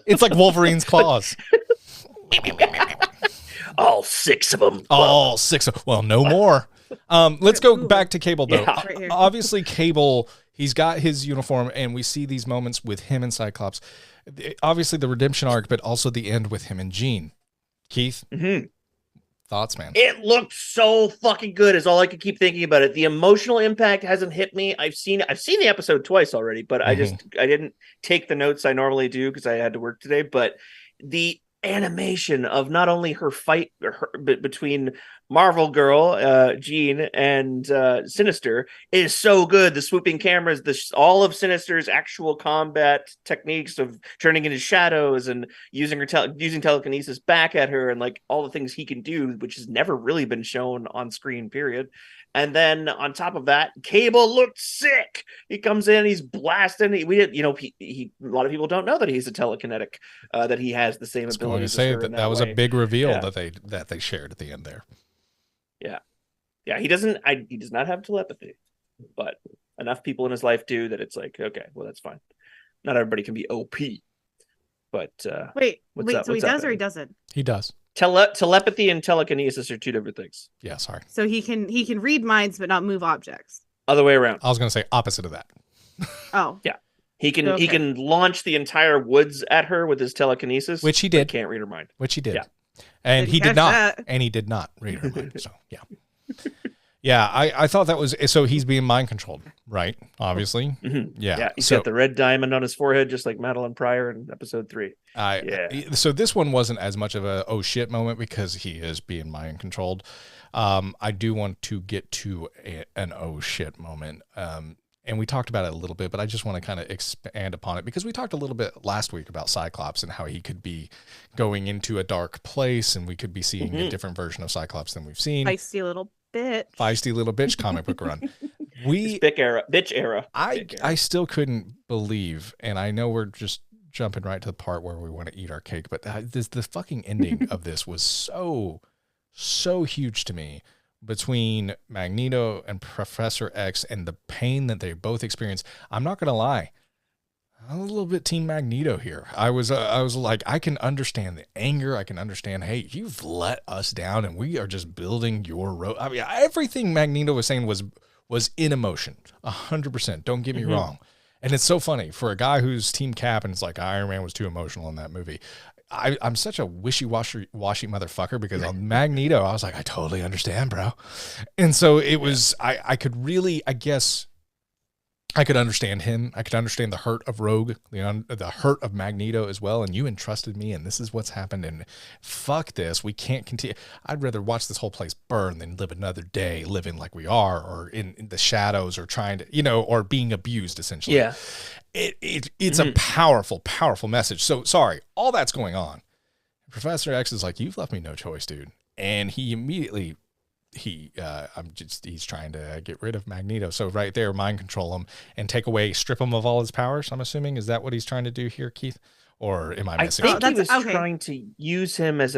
Speaker 1: It's like Wolverine's claws.
Speaker 2: All 6 of them.
Speaker 1: All 6 of. Well, no more. Let's go back to Cable though. Yeah. Right, obviously, Cable, he's got his uniform, and we see these moments with him and Cyclops. Obviously, the redemption arc, but also the end with him and Jean. Keith, thoughts, man?
Speaker 2: It looked so fucking good. Is all I could keep thinking about it. The emotional impact hasn't hit me. I've seen the episode twice already, but I didn't take the notes I normally do because I had to work today. But the animation of not only her fight between Marvel Girl, Jean, and Sinister is so good. The swooping cameras, all of Sinister's actual combat techniques of turning into shadows and using using telekinesis back at her, and like all the things he can do, which has never really been shown on screen. Period. And then on top of that, Cable looked sick. He comes in, he's blasting. A lot of people don't know that he's a telekinetic, that he has the same ability. I was going to say that
Speaker 1: was a big reveal that they shared at the end there.
Speaker 2: Yeah, he does not have telepathy, but enough people in his life do that it's like, okay, well, that's fine. Not everybody can be OP. But
Speaker 3: so he does or he doesn't?
Speaker 1: He does.
Speaker 2: Telepathy and telekinesis are 2 different things.
Speaker 1: Yeah, sorry.
Speaker 3: So he can read minds but not move objects.
Speaker 2: Other way around.
Speaker 1: I was going to say opposite of that.
Speaker 3: Oh.
Speaker 2: Yeah. He can launch the entire woods at her with his telekinesis,
Speaker 1: which he did.
Speaker 2: Can't read her mind.
Speaker 1: Which he did.
Speaker 2: Yeah.
Speaker 1: And he did
Speaker 3: catch
Speaker 1: not.
Speaker 3: that.
Speaker 1: And he did not read her mind. So, yeah. Yeah, I thought that was, so he's being mind controlled, right? Obviously.
Speaker 2: Mm-hmm.
Speaker 1: Yeah.
Speaker 2: Yeah, he's
Speaker 1: so,
Speaker 2: got the red diamond on his forehead, just like Madeline Pryor in episode 3.
Speaker 1: So this one wasn't as much of a oh shit moment because he is being mind controlled. I do want to get to an oh shit moment. And we talked about it a little bit, but I just want to kind of expand upon it because we talked a little bit last week about Cyclops and how he could be going into a dark place and we could be seeing a different version of Cyclops than we've seen.
Speaker 3: Feisty little bitch
Speaker 1: Comic book run.
Speaker 2: Bitch era.
Speaker 1: I still couldn't believe, and I know we're just jumping right to the part where we want to eat our cake, but the fucking ending of this was so huge to me. Between Magneto and Professor X and the pain that they both experience, I'm not gonna lie, I'm a little bit Team Magneto here. I was like, I can understand the anger. I can understand, hey, you've let us down, and we are just building your road. I mean, everything Magneto was saying was in emotion, 100%. Don't get me wrong. And it's so funny for a guy who's Team Cap, and it's like Iron Man was too emotional in that movie. I'm such a wishy-washy motherfucker because on Magneto, I was like, I totally understand, bro. And so it was, I could really, I guess, I could understand him. I could understand the hurt of Rogue, the hurt of Magneto as well. And you entrusted me, and this is what's happened. And fuck this. We can't continue. I'd rather watch this whole place burn than live another day living like we are, or in the shadows, or trying to, or being abused, essentially.
Speaker 2: Yeah.
Speaker 1: It's a powerful, powerful message. So sorry, all that's going on. Professor X is like, you've left me no choice, dude. And he immediately, he's trying to get rid of Magneto. So right there, mind control him and strip him of all his powers. I'm assuming, is that what he's trying to do here, Keith? Or am I missing?
Speaker 2: I think he was trying to use him as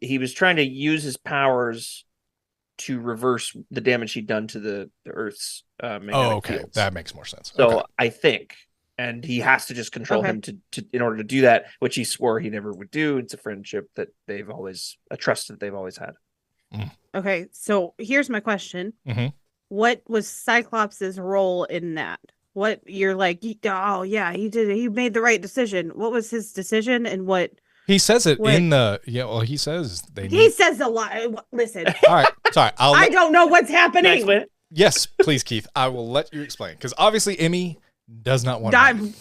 Speaker 2: he was trying to use his powers to reverse the damage he'd done to the Earth's magnetic fields.
Speaker 1: That makes more sense.
Speaker 2: So I think, and he has to just control him to in order to do that, which he swore he never would do. It's a friendship that a trust that they've always had.
Speaker 3: Okay, so here's my question. What was Cyclops's role in that? What you're like, oh yeah, he made the right decision. What was his decision, and what
Speaker 1: he says it in the he says
Speaker 3: he says a lot. Listen,
Speaker 1: all right, sorry,
Speaker 3: I don't know what's happening.
Speaker 1: Yes, please, Keith, I will let you explain, because obviously Emmy does not want to.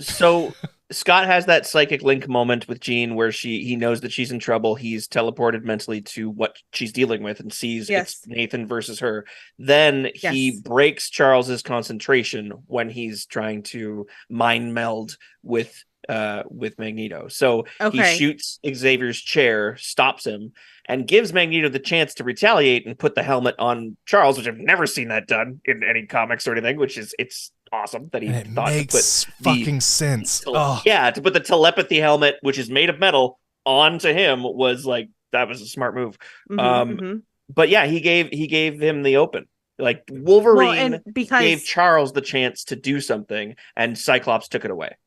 Speaker 2: So Scott has that psychic link moment with Jean where he knows that she's in trouble. He's teleported mentally to what she's dealing with and sees it's Nathan versus her. Then he breaks Charles's concentration when he's trying to mind meld with Magneto. So he shoots Xavier's chair, stops him, and gives Magneto the chance to retaliate and put the helmet on Charles, which I've never seen that done in any comics or anything, it's awesome that he thought to put
Speaker 1: fucking sense.
Speaker 2: Yeah, to put the telepathy helmet, which is made of metal, onto him was like, that was a smart move. But yeah, he gave him the open. Like Wolverine gave Charles the chance to do something, and Cyclops took it away.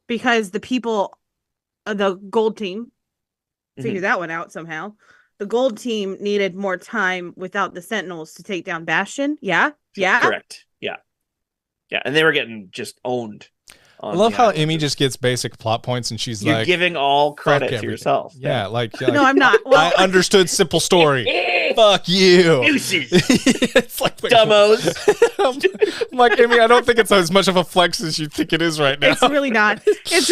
Speaker 3: Because the people, the gold team, figured that one out somehow. The gold team needed more time without the Sentinels to take down Bastion. Yeah.
Speaker 2: Correct. Yeah, and they were getting just owned.
Speaker 1: I love how Emmy just gets basic plot points, and she's
Speaker 2: You're giving all credit to yourself.
Speaker 1: Yeah,
Speaker 3: no, I'm not. Well,
Speaker 1: I understood simple story. Fuck you.
Speaker 2: It's like dumbos.
Speaker 1: I'm like, Emmy, I don't think it's as much of a flex as you think it is right now.
Speaker 3: It's really not. It's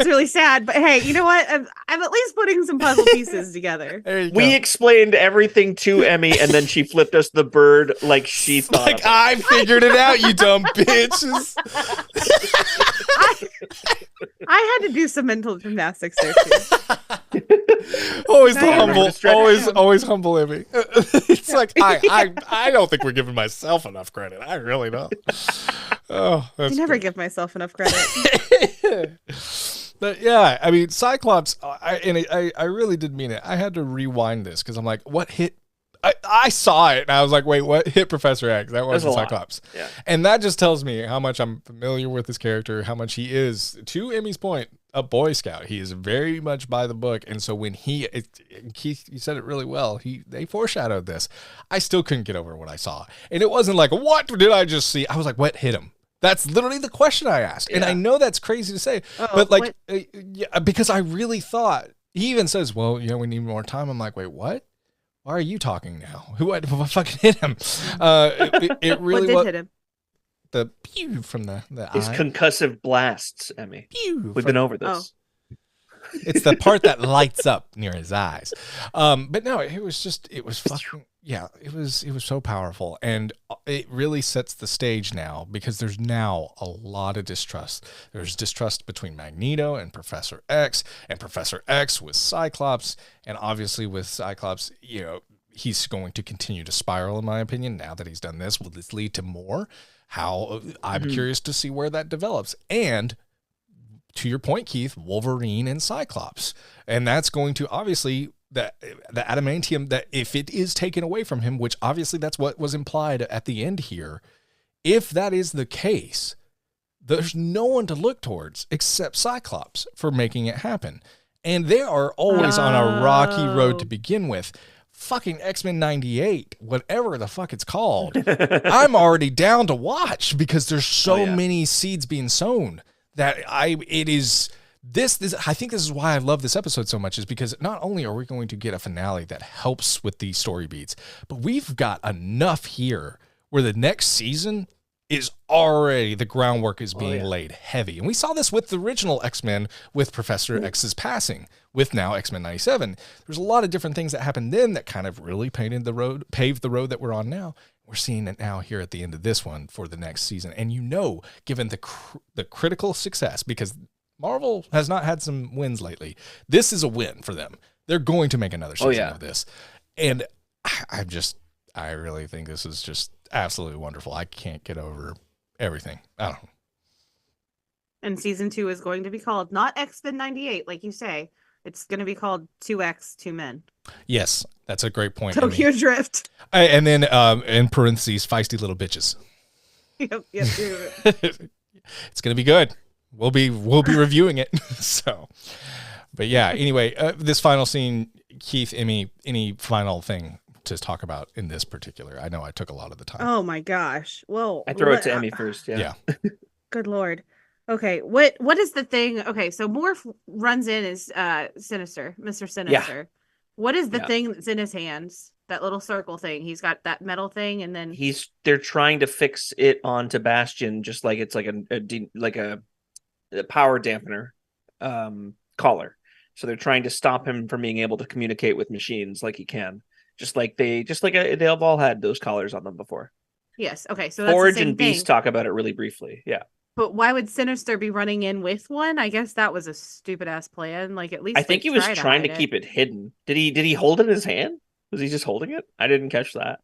Speaker 3: really sad. But hey, you know what? I'm at least putting some puzzle pieces together.
Speaker 2: We explained everything to Emmy, and then she flipped us the bird like she thought.
Speaker 1: Like, I figured it out, you dumb bitches.
Speaker 3: I had to do some mental gymnastics there too.
Speaker 1: Always humble, always humble, Emmy. It's like I don't think we're giving myself enough credit. I really don't. Oh,
Speaker 3: I never give myself enough credit.
Speaker 1: But yeah, I mean, Cyclops. I really did mean it. I had to rewind this because I'm like, what hit? I saw it and I was like, wait, what hit Professor X? That wasn't Cyclops.
Speaker 2: Yeah.
Speaker 1: And that just tells me how much I'm familiar with this character, how much he is, to Emmy's point, a Boy Scout. He is very much by the book. And so when Keith, you said it really well, they foreshadowed this. I still couldn't get over what I saw. And it wasn't like, what did I just see? I was like, what hit him? That's literally the question I asked. And I know that's crazy to say, but like, because I really thought, He even says, well, you know, we need more time. I'm like, wait, what? Why are you talking now? What fucking hit him? It really
Speaker 3: what did hit him?
Speaker 1: The pew from the
Speaker 2: His
Speaker 1: eye.
Speaker 2: concussive blasts, Emmy.
Speaker 1: Pew
Speaker 2: We've been over this.
Speaker 1: It's the part that lights up near his eyes. But no, it was fucking, yeah, it was so powerful. And it really sets the stage now because there's now a lot of distrust. There's distrust between Magneto and Professor X with Cyclops. And obviously with Cyclops, you know, he's going to continue to spiral, in my opinion. Now that he's done this, will this lead to more? I'm curious to see where that develops. And to your point, Keith, Wolverine and Cyclops. And that's going to obviously the adamantium, that if it is taken away from him, which obviously that's what was implied at the end here. If that is the case, there's no one to look towards except Cyclops for making it happen. And they are always on a rocky road to begin with. Fucking X-Men 98, whatever the fuck it's called. I'm already down to watch because there's so many seeds being sown that I think this is why I love this episode so much, is because not only are we going to get a finale that helps with these story beats, but we've got enough here where the next season is already, the groundwork is being laid heavy. And we saw this with the original X-Men with Professor X's passing, with now X-Men 97. There's a lot of different things that happened then that kind of really paved the road that we're on now. We're seeing it now here at the end of this one for the next season. And you know, given the critical success, because Marvel has not had some wins lately, this is a win for them. They're going to make another season of this. And I really think this is just absolutely wonderful. I can't get over everything. I don't know.
Speaker 3: And season 2 is going to be called not X-Men 98, like you say. It's going to be called 2X, 2 Men.
Speaker 1: Yes, that's a great point.
Speaker 3: Tokyo Drift.
Speaker 1: And then in parentheses, feisty little bitches.
Speaker 3: Yep.
Speaker 1: It's going to be good. We'll be reviewing it. So, but yeah, anyway, this final scene, Keith, Emmy, any final thing to talk about in this particular? I know I took a lot of the time.
Speaker 3: Oh my gosh. Well,
Speaker 2: I throw it to Emmy first. Yeah.
Speaker 3: Good Lord. Okay. What is the thing? Okay. So Morph runs in as Sinister, Mr. Sinister. Yeah. What is the thing that's in his hands? That little circle thing. He's got that metal thing, and then
Speaker 2: they're trying to fix it onto Bastion, just like it's like a power dampener collar. So they're trying to stop him from being able to communicate with machines like he can. They've all had those collars on them before.
Speaker 3: Yes. Okay. So that's
Speaker 2: Forge
Speaker 3: the same
Speaker 2: and Beast
Speaker 3: thing.
Speaker 2: talk about it really briefly. Yeah.
Speaker 3: But why would Sinister be running in with one? I guess that was a stupid ass plan. Like, at least
Speaker 2: I think he was trying to keep it hidden. Did he hold it in his hand? Was he just holding it? I didn't catch that.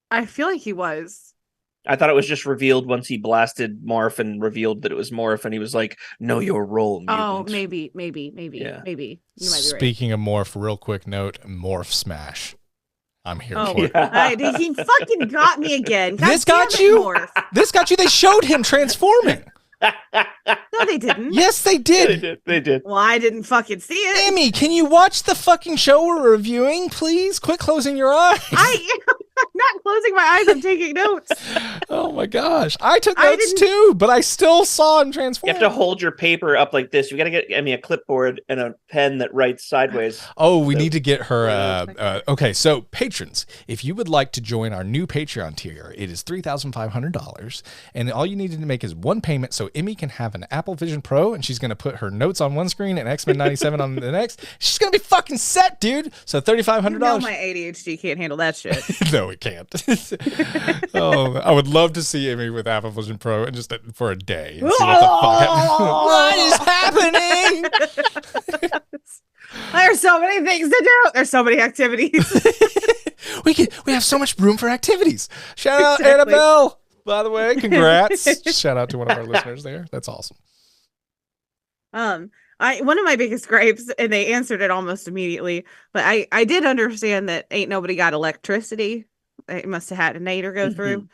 Speaker 3: I feel like he was.
Speaker 2: I thought it was just revealed once he blasted Morph and revealed that it was Morph, and he was like, "Know your role, mutant."
Speaker 3: Oh, maybe.
Speaker 2: Yeah.
Speaker 3: Maybe. You might be right.
Speaker 1: Speaking of Morph, real quick note: Morph smash. I'm here for it.
Speaker 3: He fucking got me again. God
Speaker 1: this got you.
Speaker 3: Morph.
Speaker 1: This got you. They showed him transforming.
Speaker 3: No, they didn't.
Speaker 1: Yes, they did.
Speaker 2: They did.
Speaker 3: Well, I didn't fucking see it.
Speaker 1: Emmy, can you watch the fucking show we're reviewing, please? Quit closing your eyes.
Speaker 3: I'm not closing my eyes. I'm taking notes.
Speaker 1: Oh my gosh. I took notes too, but I still saw him transform.
Speaker 2: You have to hold your paper up like this. You got to get Emmy a clipboard and a pen that writes sideways.
Speaker 1: Oh, we need to get her. Okay, so patrons, if you would like to join our new Patreon tier, it is $3,500. And all you need to make is one payment so Emmy can have an Apple Vision Pro, and she's going to put her notes on one screen and X-Men 97 on the next. She's going to be fucking set, dude. So $3,500.
Speaker 3: You know my ADHD can't handle that shit.
Speaker 1: No, it can't. Oh, I would love to see Emmy with Apple Vision Pro and just for a day and see what the fuck happens. What is happening?
Speaker 3: There's so many things to do. There's so many activities.
Speaker 1: we have so much room for activities. Shout out Annabelle, by the way. Congrats. Shout out to one of our listeners there. That's awesome.
Speaker 3: One of my biggest gripes, and they answered it almost immediately, but I did understand that ain't nobody got electricity. They must have had a nader go through,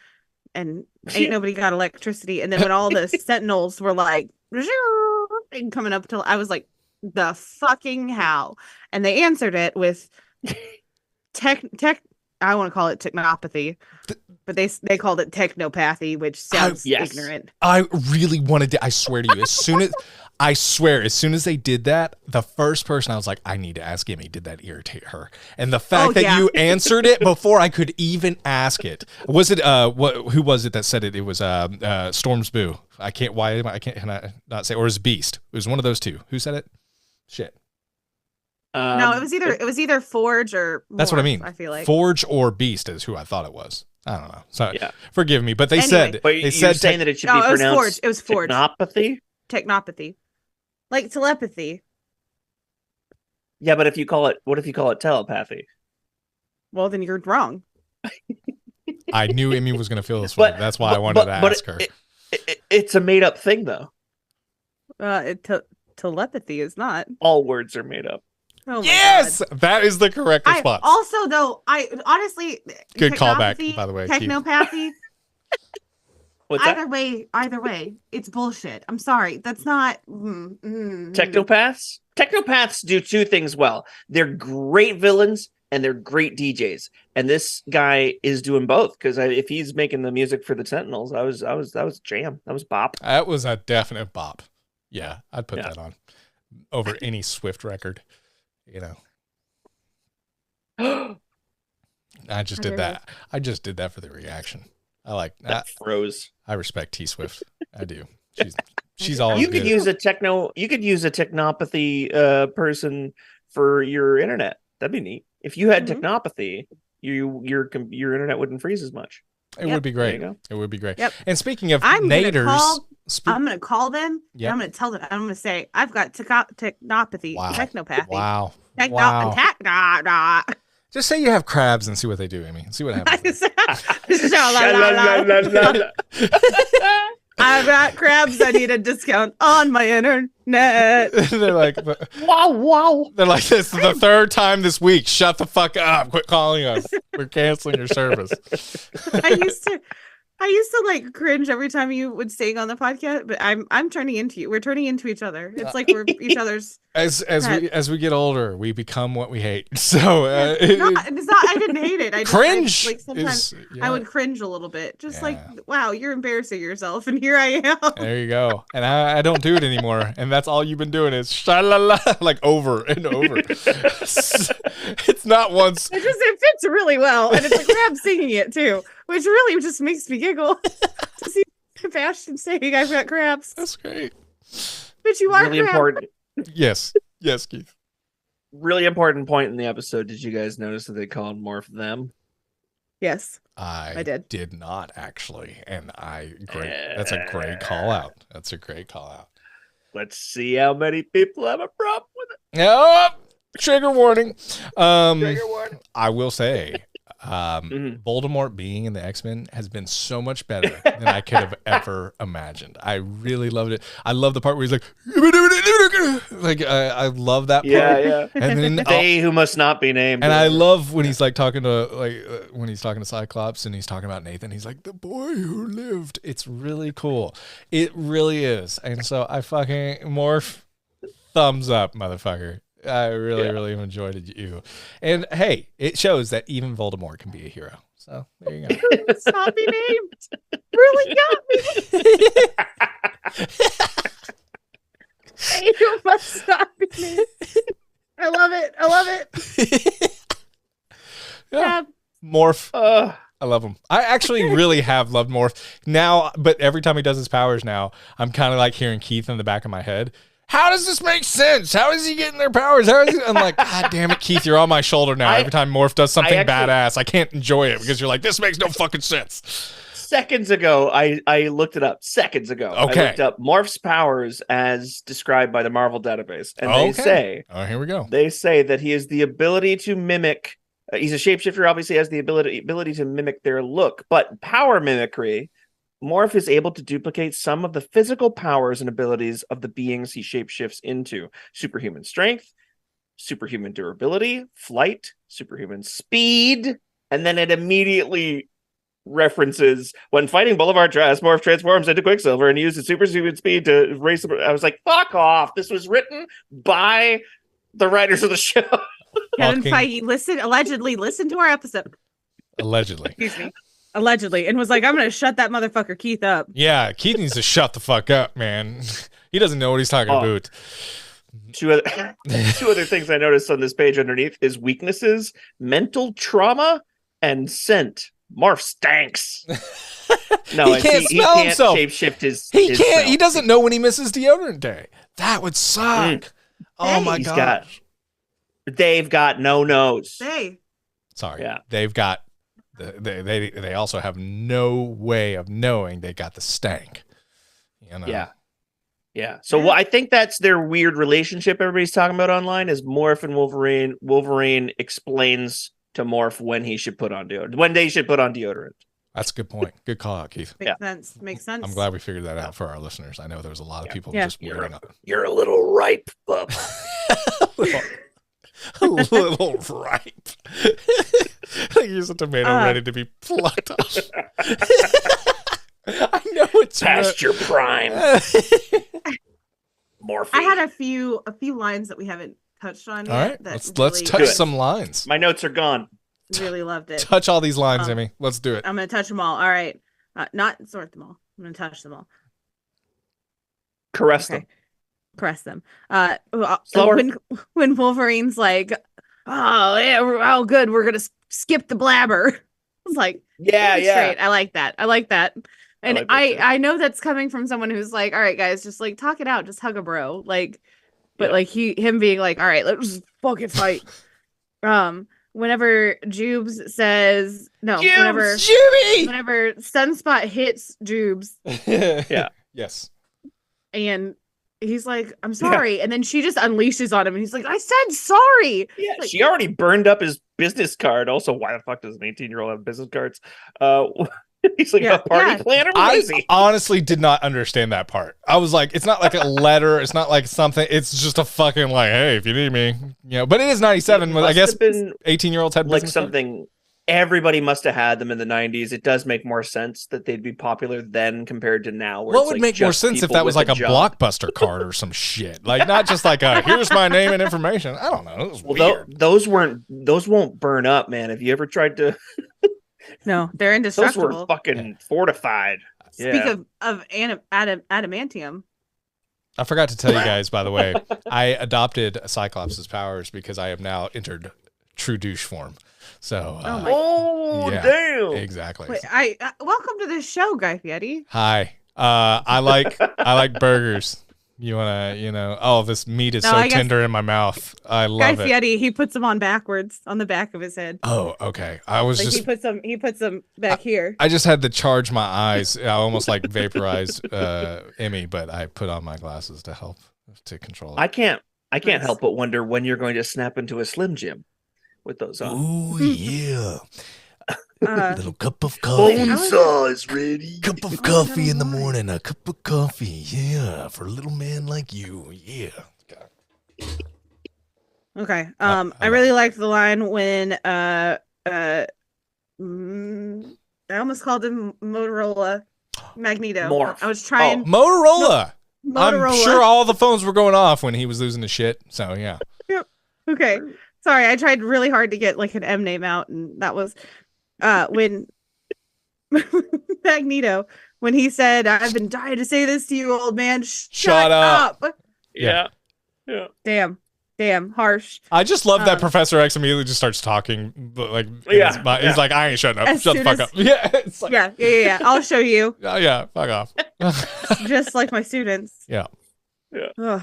Speaker 3: and ain't nobody got electricity. And then when all the sentinels were like and coming up till, I was like, the fucking how? And they answered it with tech. I want to call it technopathy, but they called it technopathy, which sounds ignorant.
Speaker 1: I really wanted to. I swear to you, as soon as I swear, as soon as they did that, the first person I was like, I need to ask Emmy, did that irritate her? And the fact that you answered it before I could even ask it. Was it who was it that said it? It was Storm's Boo. I can't not say, or is Beast? It was one of those two. Who said it? Shit.
Speaker 3: No, it was either Forge or Morph,
Speaker 1: that's what I mean.
Speaker 3: I feel like
Speaker 1: Forge or Beast is who I thought it was. I don't know. So forgive me, but they said
Speaker 2: but you're saying that it should be pronounced
Speaker 3: It was Forge.
Speaker 2: Technopathy?
Speaker 3: Like telepathy.
Speaker 2: Yeah, but what if you call it telepathy?
Speaker 3: Well, then you're wrong.
Speaker 1: I knew Emmy was going to feel this way. That's why I wanted to ask her.
Speaker 2: It's a made up thing, though.
Speaker 3: Telepathy is not.
Speaker 2: All words are made up.
Speaker 3: Oh my
Speaker 1: yes,
Speaker 3: God.
Speaker 1: that is the correct response.
Speaker 3: Also, though, I honestly
Speaker 1: good callback, by the way.
Speaker 3: Technopathy.
Speaker 2: What's
Speaker 3: either way, it's bullshit. I'm sorry, that's not.
Speaker 2: Technopaths. Technopaths do two things well. They're great villains and they're great DJs. And this guy is doing both because if he's making the music for the Sentinels, that was jam. That was bop.
Speaker 1: That was a definite bop. Yeah, I'd put that on over any Swift record. You know, I just did that. I just did that for the reaction. I like
Speaker 2: that. Froze.
Speaker 1: I respect T Swift. I do. She's always
Speaker 2: You
Speaker 1: good.
Speaker 2: could use a technopathy person for your internet. That'd be neat. If you had technopathy, your internet wouldn't freeze as much.
Speaker 1: It would be great. It would be great.
Speaker 3: Yep.
Speaker 1: And speaking of naders,
Speaker 3: I'm going to call them. Yep. I'm going to tell them. I'm going to say, I've got technopathy, technopathy.
Speaker 1: Wow. Just say you have crabs and see what they do, Amy. See what happens.
Speaker 3: I've got crabs. I need a discount on my internet.
Speaker 1: They're like,
Speaker 2: wow.
Speaker 1: They're like, this is the third time this week. Shut the fuck up. Quit calling us. We're canceling your service.
Speaker 3: I used to like cringe every time you would sing on the podcast, but I'm turning into you. We're turning into each other. It's like we're each other's.
Speaker 1: As we get older, we become what we hate. So
Speaker 3: it's not. I didn't hate it. I
Speaker 1: cringe.
Speaker 3: Like sometimes I would cringe a little bit, just like, wow, you're embarrassing yourself, and here I am.
Speaker 1: There you go. And I don't do it anymore, and that's all you've been doing is sha-la-la, like over and over. It's not once.
Speaker 3: It fits really well, and it's a crab singing it too, which really just makes me giggle to see Sebastian saying, "I've got crabs."
Speaker 1: That's great.
Speaker 3: But you are
Speaker 2: really important.
Speaker 1: Yes, Keith.
Speaker 2: Really important point in the episode. Did you guys notice that they called Morph them?
Speaker 3: Yes,
Speaker 1: I did not actually, and that's a great call out.
Speaker 2: Let's see how many people have a problem with it.
Speaker 1: Oh, trigger warning.
Speaker 2: Trigger warning.
Speaker 1: I will say, Voldemort being in the X-Men has been so much better than I could have ever imagined. I really loved it. I love the part where he's like I love that part.
Speaker 2: Yeah.
Speaker 1: And then
Speaker 2: they who must not be named.
Speaker 1: And I love when he's like talking to when he's talking to Cyclops and he's talking about Nathan. He's like, the boy who lived. It's really cool. It really is. And so I fucking Morph, thumbs up, motherfucker. I really enjoyed you. And hey, it shows that even Voldemort can be a hero. So there you go.
Speaker 3: Stop be named. Really got me. You must not be named. I love it.
Speaker 1: Yeah. Morph. I love him. I actually really have loved Morph now, but every time he does his powers now, I'm kind of like hearing Keith in the back of my head. How does this make sense? How is he getting their powers? I'm like, God damn it, Keith, you're on my shoulder now. Every time Morph does something badass, I can't enjoy it because you're like, this makes no fucking sense.
Speaker 2: Seconds ago, I looked it up. Okay. I looked up Morph's powers as described by the Marvel database. And they say,
Speaker 1: here we go.
Speaker 2: They say that he has the ability to mimic. He's a shapeshifter, obviously has the ability to mimic their look. But power mimicry, Morph is able to duplicate some of the physical powers and abilities of the beings he shapeshifts into. Superhuman strength, superhuman durability, flight, superhuman speed, and then it immediately references when fighting Boulevard Trash, Morph transforms into Quicksilver and uses superhuman speed to race. I was like, fuck off. This was written by the writers of the show.
Speaker 3: Kevin Feige allegedly listened to our episode.
Speaker 1: Allegedly.
Speaker 3: Excuse me. Allegedly, and was like, I'm going to shut that motherfucker Keith up.
Speaker 1: Yeah, Keith needs to shut the fuck up, man. He doesn't know what he's talking about.
Speaker 2: Two other things I noticed on this page underneath is weaknesses, mental trauma, and scent. Morph stanks. No,
Speaker 1: he can't smell himself.
Speaker 2: Shape-shift his
Speaker 1: can't.
Speaker 2: smell.
Speaker 1: He doesn't know when he misses deodorant day. That would suck. Oh my god.
Speaker 2: They've got no nose.
Speaker 1: Sorry.
Speaker 2: Yeah.
Speaker 1: They've got. They also have no way of knowing they got the stank. You know?
Speaker 2: Yeah. Yeah. So I think that's their weird relationship everybody's talking about online is Morph and Wolverine. Wolverine explains to Morph when he should put on deodorant. When they should put on deodorant.
Speaker 1: That's a good point. Good call out, Keith.
Speaker 3: Makes sense.
Speaker 1: I'm glad we figured that out for our listeners. I know there was a lot of people just waiting on.
Speaker 2: You're a little ripe, bub.
Speaker 1: a little ripe. Like he's a tomato ready to be plucked off. I know it's
Speaker 2: past your prime. Morphe.
Speaker 3: I had a few lines that we haven't touched on yet.
Speaker 1: All right,
Speaker 3: that
Speaker 1: let's touch some lines.
Speaker 2: My notes are gone.
Speaker 3: Really loved it.
Speaker 1: Touch all these lines, Emmy. Let's do it.
Speaker 3: I'm gonna touch them all. All right, not sort them all. I'm gonna touch them all.
Speaker 2: Caress them.
Speaker 3: Caress them. When Wolverine's like, oh yeah, oh good, we're gonna skip the blabber. I was like,
Speaker 2: yeah.
Speaker 3: Great. I like that. And I know that's coming from someone who's like, all right, guys, just like talk it out, just hug a bro. Like, but like him being like, all right, let's just fucking fight. Whenever Jubes says whenever Sunspot hits Jubes.
Speaker 2: Yeah.
Speaker 1: Yes.
Speaker 3: And he's like, I'm sorry. Yeah. And then she just unleashes on him and he's like, I said sorry.
Speaker 2: Yeah,
Speaker 3: like,
Speaker 2: she already burned up his business card. Also, why the fuck does an 18-year-old have business cards? He's like a party planner.
Speaker 1: I honestly did not understand that part. I was like, it's not like a letter. It's not like something. It's just a fucking like, hey, if you need me, But it is 97. I guess 18-year-olds had
Speaker 2: like something. Cards. Everybody must have had them in the 90s. It does make more sense that they'd be popular then compared to now.
Speaker 1: What would make more sense if that was like a Blockbuster card or some shit? Like not just like here's my name and information. I don't know.
Speaker 2: Those won't burn up, man. Have you ever tried to?
Speaker 3: No, they're indestructible.
Speaker 2: Those were fucking fortified.
Speaker 3: Speak of adamantium.
Speaker 1: I forgot to tell you guys, by the way, I adopted Cyclops' powers because I have now entered true douche form. So,
Speaker 2: damn!
Speaker 1: Exactly.
Speaker 3: Wait, welcome to this show, Guy Fieri.
Speaker 1: Hi. I like burgers. You wanna, this meat is so tender in my mouth. I love
Speaker 3: Guy Fieri, he puts them on backwards on the back of his head.
Speaker 1: Oh, okay. I was
Speaker 3: he puts them back here.
Speaker 1: I just had to charge my eyes. I almost like vaporized Emmy, but I put on my glasses to help to control it.
Speaker 2: I can't help but wonder when you're going to snap into a Slim Jim with those on.
Speaker 1: Oh yeah. Little cup of coffee.
Speaker 2: Bonesaw is ready.
Speaker 1: Cup of coffee in the morning. A cup of coffee. Yeah. For a little man like you. Yeah.
Speaker 3: Okay. I really liked the line when I almost called him Motorola Magneto.
Speaker 2: Morph.
Speaker 3: I was trying
Speaker 1: Motorola. I'm sure all the phones were going off when he was losing his shit. So yeah.
Speaker 3: Yep. Okay. Sorry, I tried really hard to get like an M name out, and that was when Magneto, when he said, I've been dying to say this to you, old man. Shut up.
Speaker 2: Yeah.
Speaker 3: Damn, harsh.
Speaker 1: I just love that Professor X immediately just starts talking. But he's like, I ain't shutting up. Shut the fuck up. Yeah. It's like,
Speaker 3: yeah. I'll show you.
Speaker 1: Oh, yeah. Fuck off.
Speaker 3: Just like my students.
Speaker 1: Yeah.
Speaker 3: Ugh.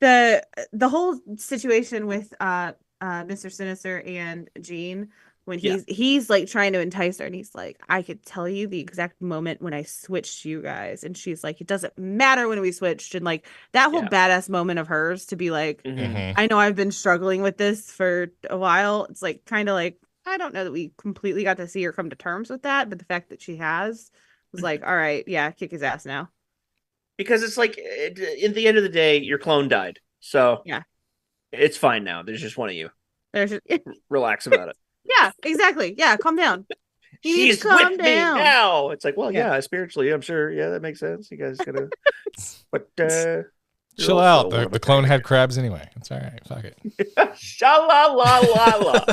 Speaker 3: The whole situation with Mr. Sinister and Jean, when he's like trying to entice her, and he's like, I could tell you the exact moment when I switched you guys, and she's like, it doesn't matter when we switched, and like that whole badass moment of hers to be like, I know I've been struggling with this for a while. It's like kind of like, I don't know that we completely got to see her come to terms with that, but the fact that she has was like, all right, kick his ass now.
Speaker 2: Because it's like, at the end of the day, your clone died. So it's fine now. There's just one of you. Relax about it.
Speaker 3: Yeah, exactly. Yeah, calm down.
Speaker 2: She's with me now. It's like, well, spiritually, I'm sure. Yeah, that makes sense. You guys gotta, but
Speaker 1: chill out. The clone had crabs anyway. It's all right. Fuck it.
Speaker 2: Sha-la-la-la-la.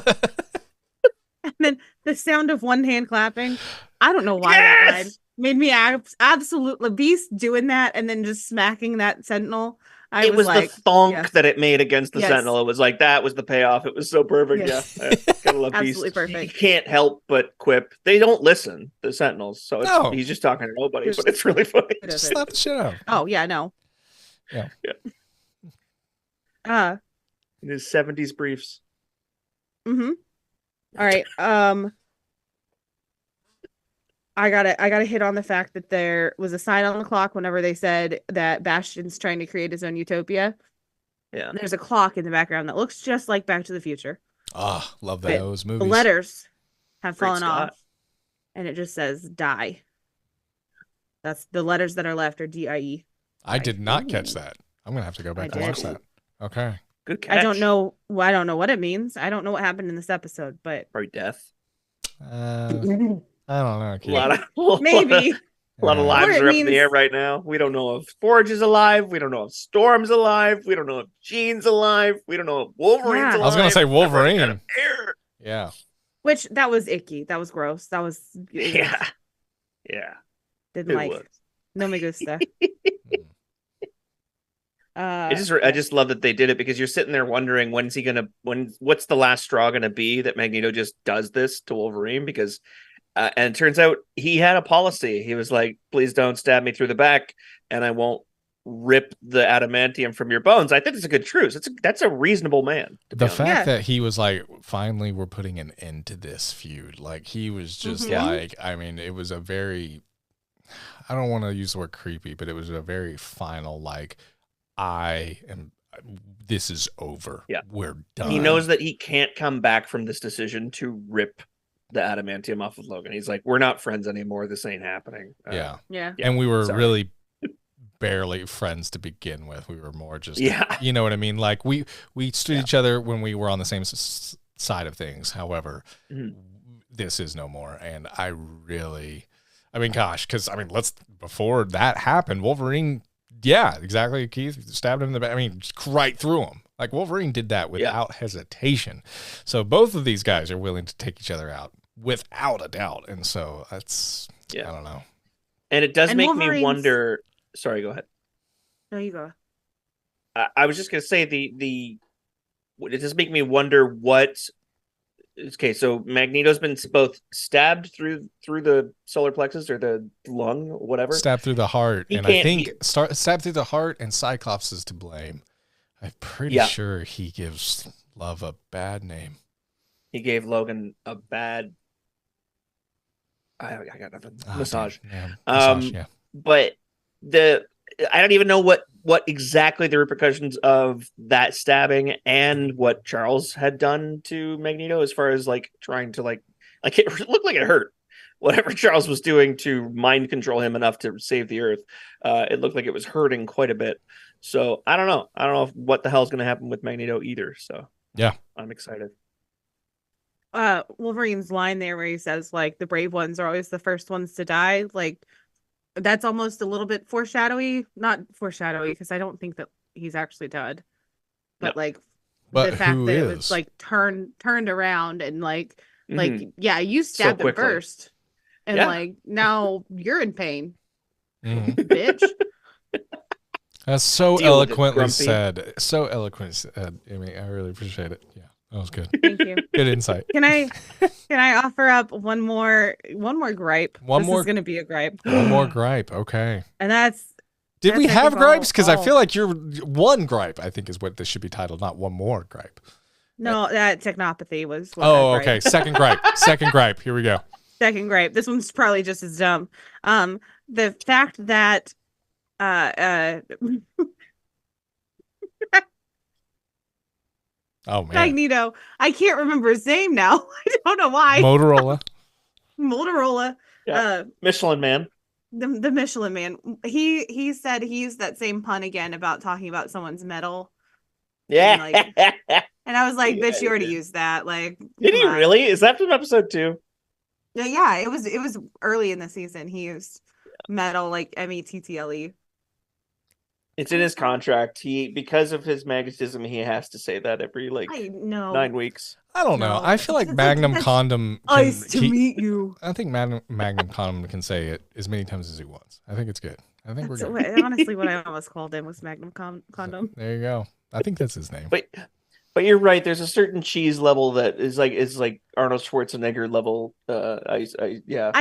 Speaker 3: And then the sound of one hand clapping. I don't know why that line made me absolutely beast doing that and then just smacking that sentinel.
Speaker 2: It was
Speaker 3: like,
Speaker 2: the thonk
Speaker 3: yes.
Speaker 2: that it made against the
Speaker 3: Yes.
Speaker 2: Sentinel. It was like, that was the payoff. It was so perfect.
Speaker 3: Yes.
Speaker 2: Yeah. I gotta love
Speaker 3: Absolutely
Speaker 2: Beast.
Speaker 3: perfect.
Speaker 2: He can't help but quip. They don't listen, the Sentinels. So
Speaker 1: No.
Speaker 2: he's just talking to nobody, but it's really funny.
Speaker 1: Just slap the shit out.
Speaker 3: Oh, yeah, no.
Speaker 1: Yeah.
Speaker 2: In his 70s briefs.
Speaker 3: Mm-hmm. All right. I gotta hit on the fact that there was a sign on the clock whenever they said that Bastion's trying to create his own utopia.
Speaker 2: Yeah.
Speaker 3: There's a clock in the background that looks just like Back to the Future.
Speaker 1: Ah, love those movies.
Speaker 3: The letters have
Speaker 2: Great
Speaker 3: fallen
Speaker 2: Scott.
Speaker 3: off, and it just says "die." That's the letters that are left are DIE.
Speaker 1: I did not catch that. I'm gonna have to go back and watch that. Okay.
Speaker 2: Good catch.
Speaker 3: I don't know what it means. I don't know what happened in this episode, but
Speaker 2: Probably death.
Speaker 1: I don't know.
Speaker 2: A lot of
Speaker 3: maybe.
Speaker 2: A lot of lives
Speaker 3: Or it
Speaker 2: are up in the
Speaker 3: means-
Speaker 2: air right now. We don't know if Forge is alive. We don't know if Storm's alive. We don't know if Jean's alive. We don't know if Wolverine's
Speaker 3: Yeah.
Speaker 2: alive.
Speaker 1: I was gonna say Wolverine.
Speaker 2: Everyone's got air.
Speaker 1: Yeah.
Speaker 3: Which that was icky. That was gross. That was
Speaker 2: Yeah. Yeah.
Speaker 3: Didn't
Speaker 2: It
Speaker 3: like.
Speaker 2: was.
Speaker 3: No me gusta.
Speaker 2: I just love that they did it, because you're sitting there wondering what's the last straw gonna be that Magneto just does this to Wolverine, because and it turns out he had a policy. He was like, please don't stab me through the back and I won't rip the adamantium from your bones. I think it's a good truce. That's a reasonable man.
Speaker 1: The fact that he was like, finally we're putting an end to this feud. Like he was just like, I mean, it was a very, I don't want to use the word creepy, but it was a very final, like, this is over.
Speaker 2: Yeah.
Speaker 1: We're done.
Speaker 2: He knows that he can't come back from this decision to rip the adamantium off of Logan. He's like, we're not friends anymore. This ain't happening.
Speaker 1: Yeah.
Speaker 3: Yeah.
Speaker 1: And we were
Speaker 2: Sorry.
Speaker 1: really barely friends to begin with. We were more just,
Speaker 2: Yeah.
Speaker 1: you know what I mean? Like we stood each other when we were on the same side of things. However, this is no more. And I mean, gosh, because I mean, before that happened, Wolverine, yeah, exactly. Keith stabbed him in the back. I mean, just right through him. Like Wolverine did that without hesitation. So both of these guys are willing to take each other out without a doubt. And so that's, I don't know.
Speaker 2: And it does
Speaker 3: And
Speaker 2: make
Speaker 3: Wolverine's-
Speaker 2: me wonder. Sorry, go ahead.
Speaker 3: No, you go.
Speaker 2: I was just gonna say it does make me wonder what. Okay, so Magneto's been both stabbed through the solar plexus or the lung, whatever.
Speaker 1: Stabbed through the heart,
Speaker 2: He
Speaker 1: and I
Speaker 2: can't-
Speaker 1: think stabbed through the heart, and Cyclops is to blame. I'm pretty sure he gives Love a bad name.
Speaker 2: He gave Logan a bad. I got nothing. Massage.
Speaker 1: Yeah, massage. Yeah.
Speaker 2: But I don't even know what exactly the repercussions of that stabbing and what Charles had done to Magneto, as far as like trying to like it looked like it hurt. Whatever Charles was doing to mind control him enough to save the Earth, it looked like it was hurting quite a bit. So I don't know. I don't know what the hell is going to happen with Magneto either. So
Speaker 1: yeah,
Speaker 2: I'm excited.
Speaker 3: Wolverine's line there where he says like the brave ones are always the first ones to die, like that's almost a little bit not foreshadowy because I don't think that he's actually dead, but
Speaker 1: but
Speaker 3: the fact
Speaker 1: who
Speaker 3: that
Speaker 1: is?
Speaker 3: it was like turned around and like yeah, you stabbed him
Speaker 2: quickly.
Speaker 3: first and
Speaker 2: Yeah.
Speaker 3: like now you're in pain,
Speaker 1: Mhm.
Speaker 3: bitch.
Speaker 1: That's so
Speaker 2: Deal with it,
Speaker 1: eloquently
Speaker 2: Grumpy.
Speaker 1: said. So eloquently said. I mean, I really appreciate it. Yeah, that was good.
Speaker 3: Thank you.
Speaker 1: Good insight.
Speaker 3: Can I offer up one more gripe? This
Speaker 1: more-
Speaker 3: is gonna be a gripe,
Speaker 1: One more gripe. Okay.
Speaker 3: and that's
Speaker 1: Did we
Speaker 3: That's, I
Speaker 1: have
Speaker 3: think,
Speaker 1: gripes? Because I
Speaker 3: all-
Speaker 1: feel like you're one gripe. I think is what this should be titled, not one more gripe.
Speaker 3: no, that technopathy was. What
Speaker 1: Oh,
Speaker 3: that
Speaker 1: okay.
Speaker 3: gripe.
Speaker 1: Second gripe. Second gripe. Here we go.
Speaker 3: Second gripe. This one's probably just as dumb. The fact that
Speaker 1: Oh man.
Speaker 3: Magneto, I can't remember his name now. I don't know why.
Speaker 1: Motorola.
Speaker 3: Motorola.
Speaker 2: Yeah. Michelin Man.
Speaker 3: The Michelin Man. He said he used that same pun again about talking about someone's metal.
Speaker 2: Yeah.
Speaker 3: And I was like,
Speaker 2: Yeah,
Speaker 3: bitch, you already
Speaker 2: he did.
Speaker 3: used that. Like,
Speaker 2: Did he
Speaker 3: come on.
Speaker 2: really? Is that from episode 2?
Speaker 3: Yeah, it was early in the season. He used metal, like METTLE.
Speaker 2: It's in his contract. Because of his magnetism, he has to say that every
Speaker 3: I know.
Speaker 2: 9 weeks.
Speaker 1: I don't know.
Speaker 3: No.
Speaker 1: I feel like Magnum Condom.
Speaker 3: Nice to meet you.
Speaker 1: I think Magnum Condom can say it as many times as he wants. I think it's good. I think we're good.
Speaker 3: Honestly, what I almost called him was Magnum Condom.
Speaker 1: There you go. I think that's his name.
Speaker 2: But you're right. There's a certain cheese level that is like Arnold Schwarzenegger level. I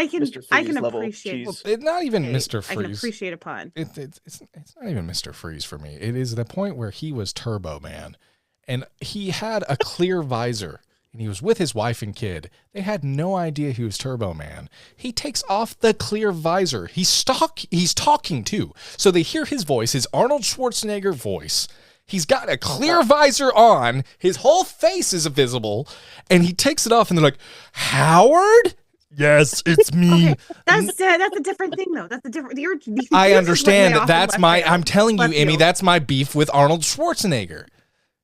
Speaker 2: can
Speaker 3: Mr. Freeze level appreciate
Speaker 2: cheese.
Speaker 1: It's not even Mr. Freeze.
Speaker 3: I can appreciate a pun.
Speaker 1: It's not even Mr. Freeze for me. It is the point where he was Turbo Man, and he had a clear visor, and he was with his wife and kid. They had no idea he was Turbo Man. He takes off the clear visor. He's talking too, so they hear his voice, his Arnold Schwarzenegger voice. He's got a clear visor on. His whole face is visible, and he takes it off, and they're like, "Howard? Yes, it's me."
Speaker 3: Okay, that's a different thing, though. That's a different.
Speaker 1: I understand that. That's my. I'm telling you, Emmy. That's my beef with Arnold Schwarzenegger.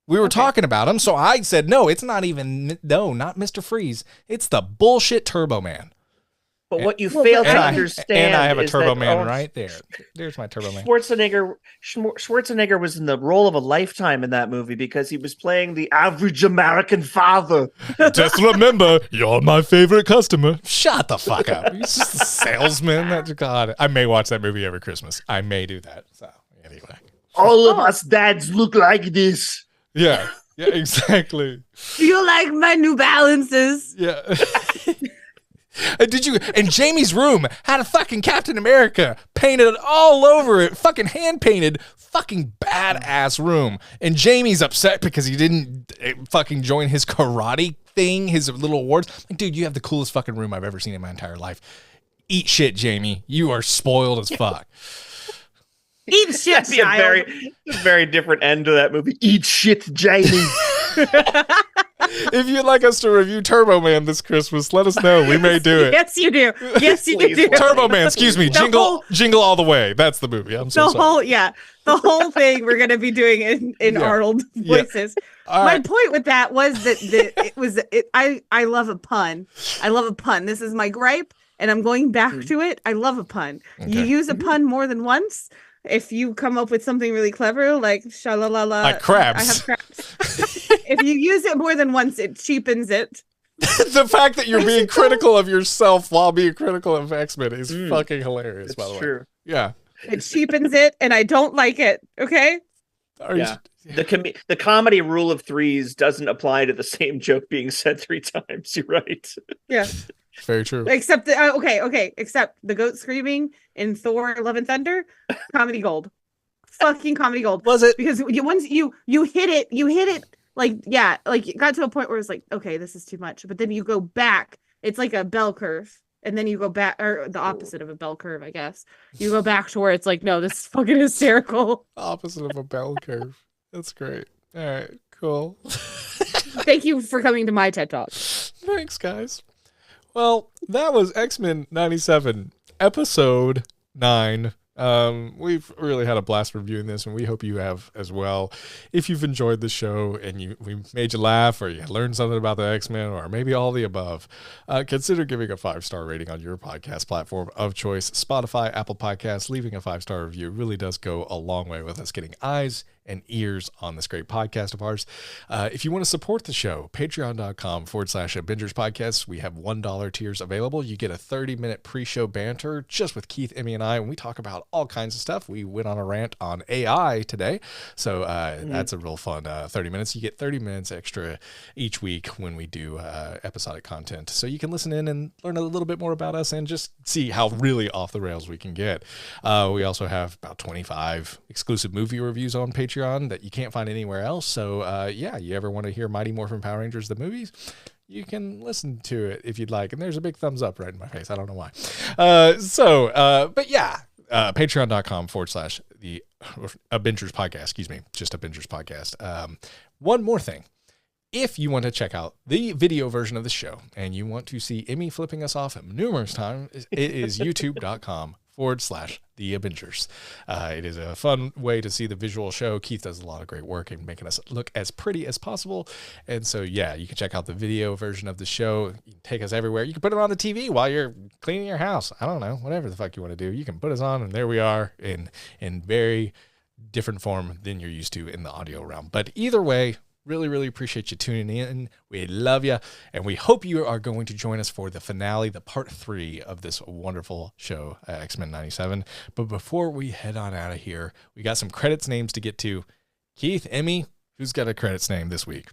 Speaker 1: We were talking about him, so I said, "No, it's not even. No, not Mr. Freeze. It's the bullshit Turbo Man."
Speaker 2: But what you fail to understand,
Speaker 1: and I have a
Speaker 2: is
Speaker 1: Turbo
Speaker 2: that
Speaker 1: Man right there. There's my Turbo Man.
Speaker 2: Schwarzenegger was in the role of a lifetime in that movie because he was playing the average American father.
Speaker 1: Just remember, you're my favorite customer. Shut the fuck up. He's just a salesman. That's God. I may watch that movie every Christmas. I may do that. So anyway,
Speaker 2: all of us dads look like this.
Speaker 1: Yeah. Yeah. Exactly.
Speaker 3: Do you like my New Balances?
Speaker 1: Yeah. And Jamie's room had a fucking Captain America painted all over it, fucking hand painted, fucking badass room. And Jamie's upset because he didn't fucking join his karate thing, his little awards. Like, dude, you have the coolest fucking room I've ever seen in my entire life. Eat shit, Jamie. You are spoiled as fuck.
Speaker 3: Eat shit, child.
Speaker 2: A very different end to that movie. Eat shit, Jamie.
Speaker 1: If you'd like us to review Turbo Man this Christmas, let us know. We may do it.
Speaker 3: Yes, you do. Yes, you do.
Speaker 1: Turbo Man, excuse me. Jingle all the way. That's the movie. I'm so sorry.
Speaker 3: The whole thing we're going to be doing in Arnold voices. Yeah. My point with that was that I love a pun. I love a pun. This is my gripe, and I'm going back to it. I love a pun. Okay. You use a pun more than once. If you come up with something really clever, like shalalala,
Speaker 1: like crabs.
Speaker 3: I have crabs. If you use it more than once, it cheapens it.
Speaker 1: The fact that you're being critical of yourself while being critical of X-Men is fucking hilarious, by the way. True. Yeah.
Speaker 3: It cheapens it, and I don't like it. Okay?
Speaker 2: The comedy rule of threes doesn't apply to the same joke being said 3 times. You're right.
Speaker 3: Yeah.
Speaker 1: Very true.
Speaker 3: Except except the goat screaming in Thor: Love and Thunder, comedy gold. Fucking comedy gold.
Speaker 1: Was it?
Speaker 3: Because once you hit it, it got to a point where it's like, okay, this is too much. But then you go back. It's like a bell curve. And then you go back, or the opposite of a bell curve, I guess. You go back to where it's like, no, this is fucking hysterical.
Speaker 1: Opposite of a bell curve. That's great. All right, cool.
Speaker 3: Thank you for coming to my TED Talk.
Speaker 1: Thanks, guys. Well, that was X-Men 97, episode 9. We've really had a blast reviewing this, and we hope you have as well. If you've enjoyed the show and we made you laugh, or you learned something about the X-Men, or maybe all the above, consider giving a 5-star rating on your podcast platform of choice. Spotify, Apple Podcasts, leaving a 5-star review really does go a long way with us getting eyes and ears on this great podcast of ours. If you want to support the show, patreon.com/Abingers podcast. We have $1 tiers available. You get a 30-minute pre-show banter just with Keith, Emmy, and I, and we talk about all kinds of stuff. We went on a rant on AI today, so that's a real fun 30 minutes. You get 30 minutes extra each week when we do episodic content, so you can listen in and learn a little bit more about us and just see how really off the rails we can get. We also have about 25 exclusive movie reviews on Patreon that you can't find anywhere else. So you ever want to hear Mighty Morphin Power Rangers the movies, you can listen to it if you'd like. And there's a big thumbs up right in my face. I don't know why. Patreon.com/the Abingers podcast. Excuse me, just Abingers podcast. One more thing. If you want to check out the video version of the show and you want to see Emmy flipping us off numerous times, it is youtube.com/the Abingers. It is a fun way to see the visual show. Keith does a lot of great work in making us look as pretty as possible. And so, you can check out the video version of the show. You can take us everywhere. You can put it on the TV while you're cleaning your house. I don't know, whatever the fuck you want to do. You can put us on, and there we are in very different form than you're used to in the audio realm. But either way, really, really appreciate you tuning in. We love you. And we hope you are going to join us for the finale, the part 3 of this wonderful show, X-Men 97. But before we head on out of here, we got some credits names to get to. Keith, Emmy, who's got a credits name this week?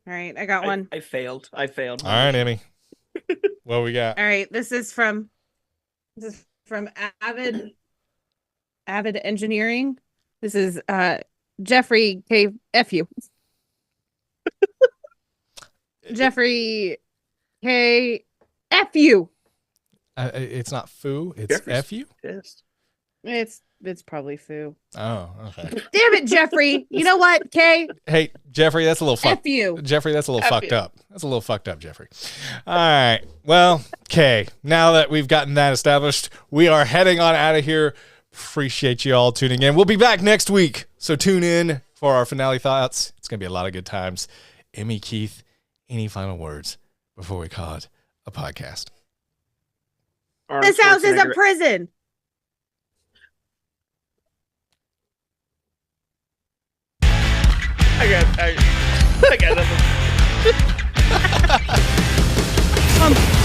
Speaker 3: All right, I got one.
Speaker 2: I failed. All
Speaker 1: right, Emmy. What we got?
Speaker 3: All right, this is from Avid Engineering. This is Jeffrey K. F you. Jeffrey K. F you.
Speaker 1: It's not foo. It's F you.
Speaker 3: It's probably foo.
Speaker 1: Oh, okay.
Speaker 3: Damn it, Jeffrey. You know what, K?
Speaker 1: Hey, Jeffrey, that's a little fucked.
Speaker 3: F you.
Speaker 1: Jeffrey, that's a little fucked up. That's a little fucked up, Jeffrey. All right. Well, K, now that we've gotten that established, we are heading on out of here. Appreciate you all tuning in. We'll be back next week, so tune in for our finale thoughts. It's going to be a lot of good times. Emmy, Keith, any final words before we call it a podcast?
Speaker 3: This house is a prison.
Speaker 2: I got nothing.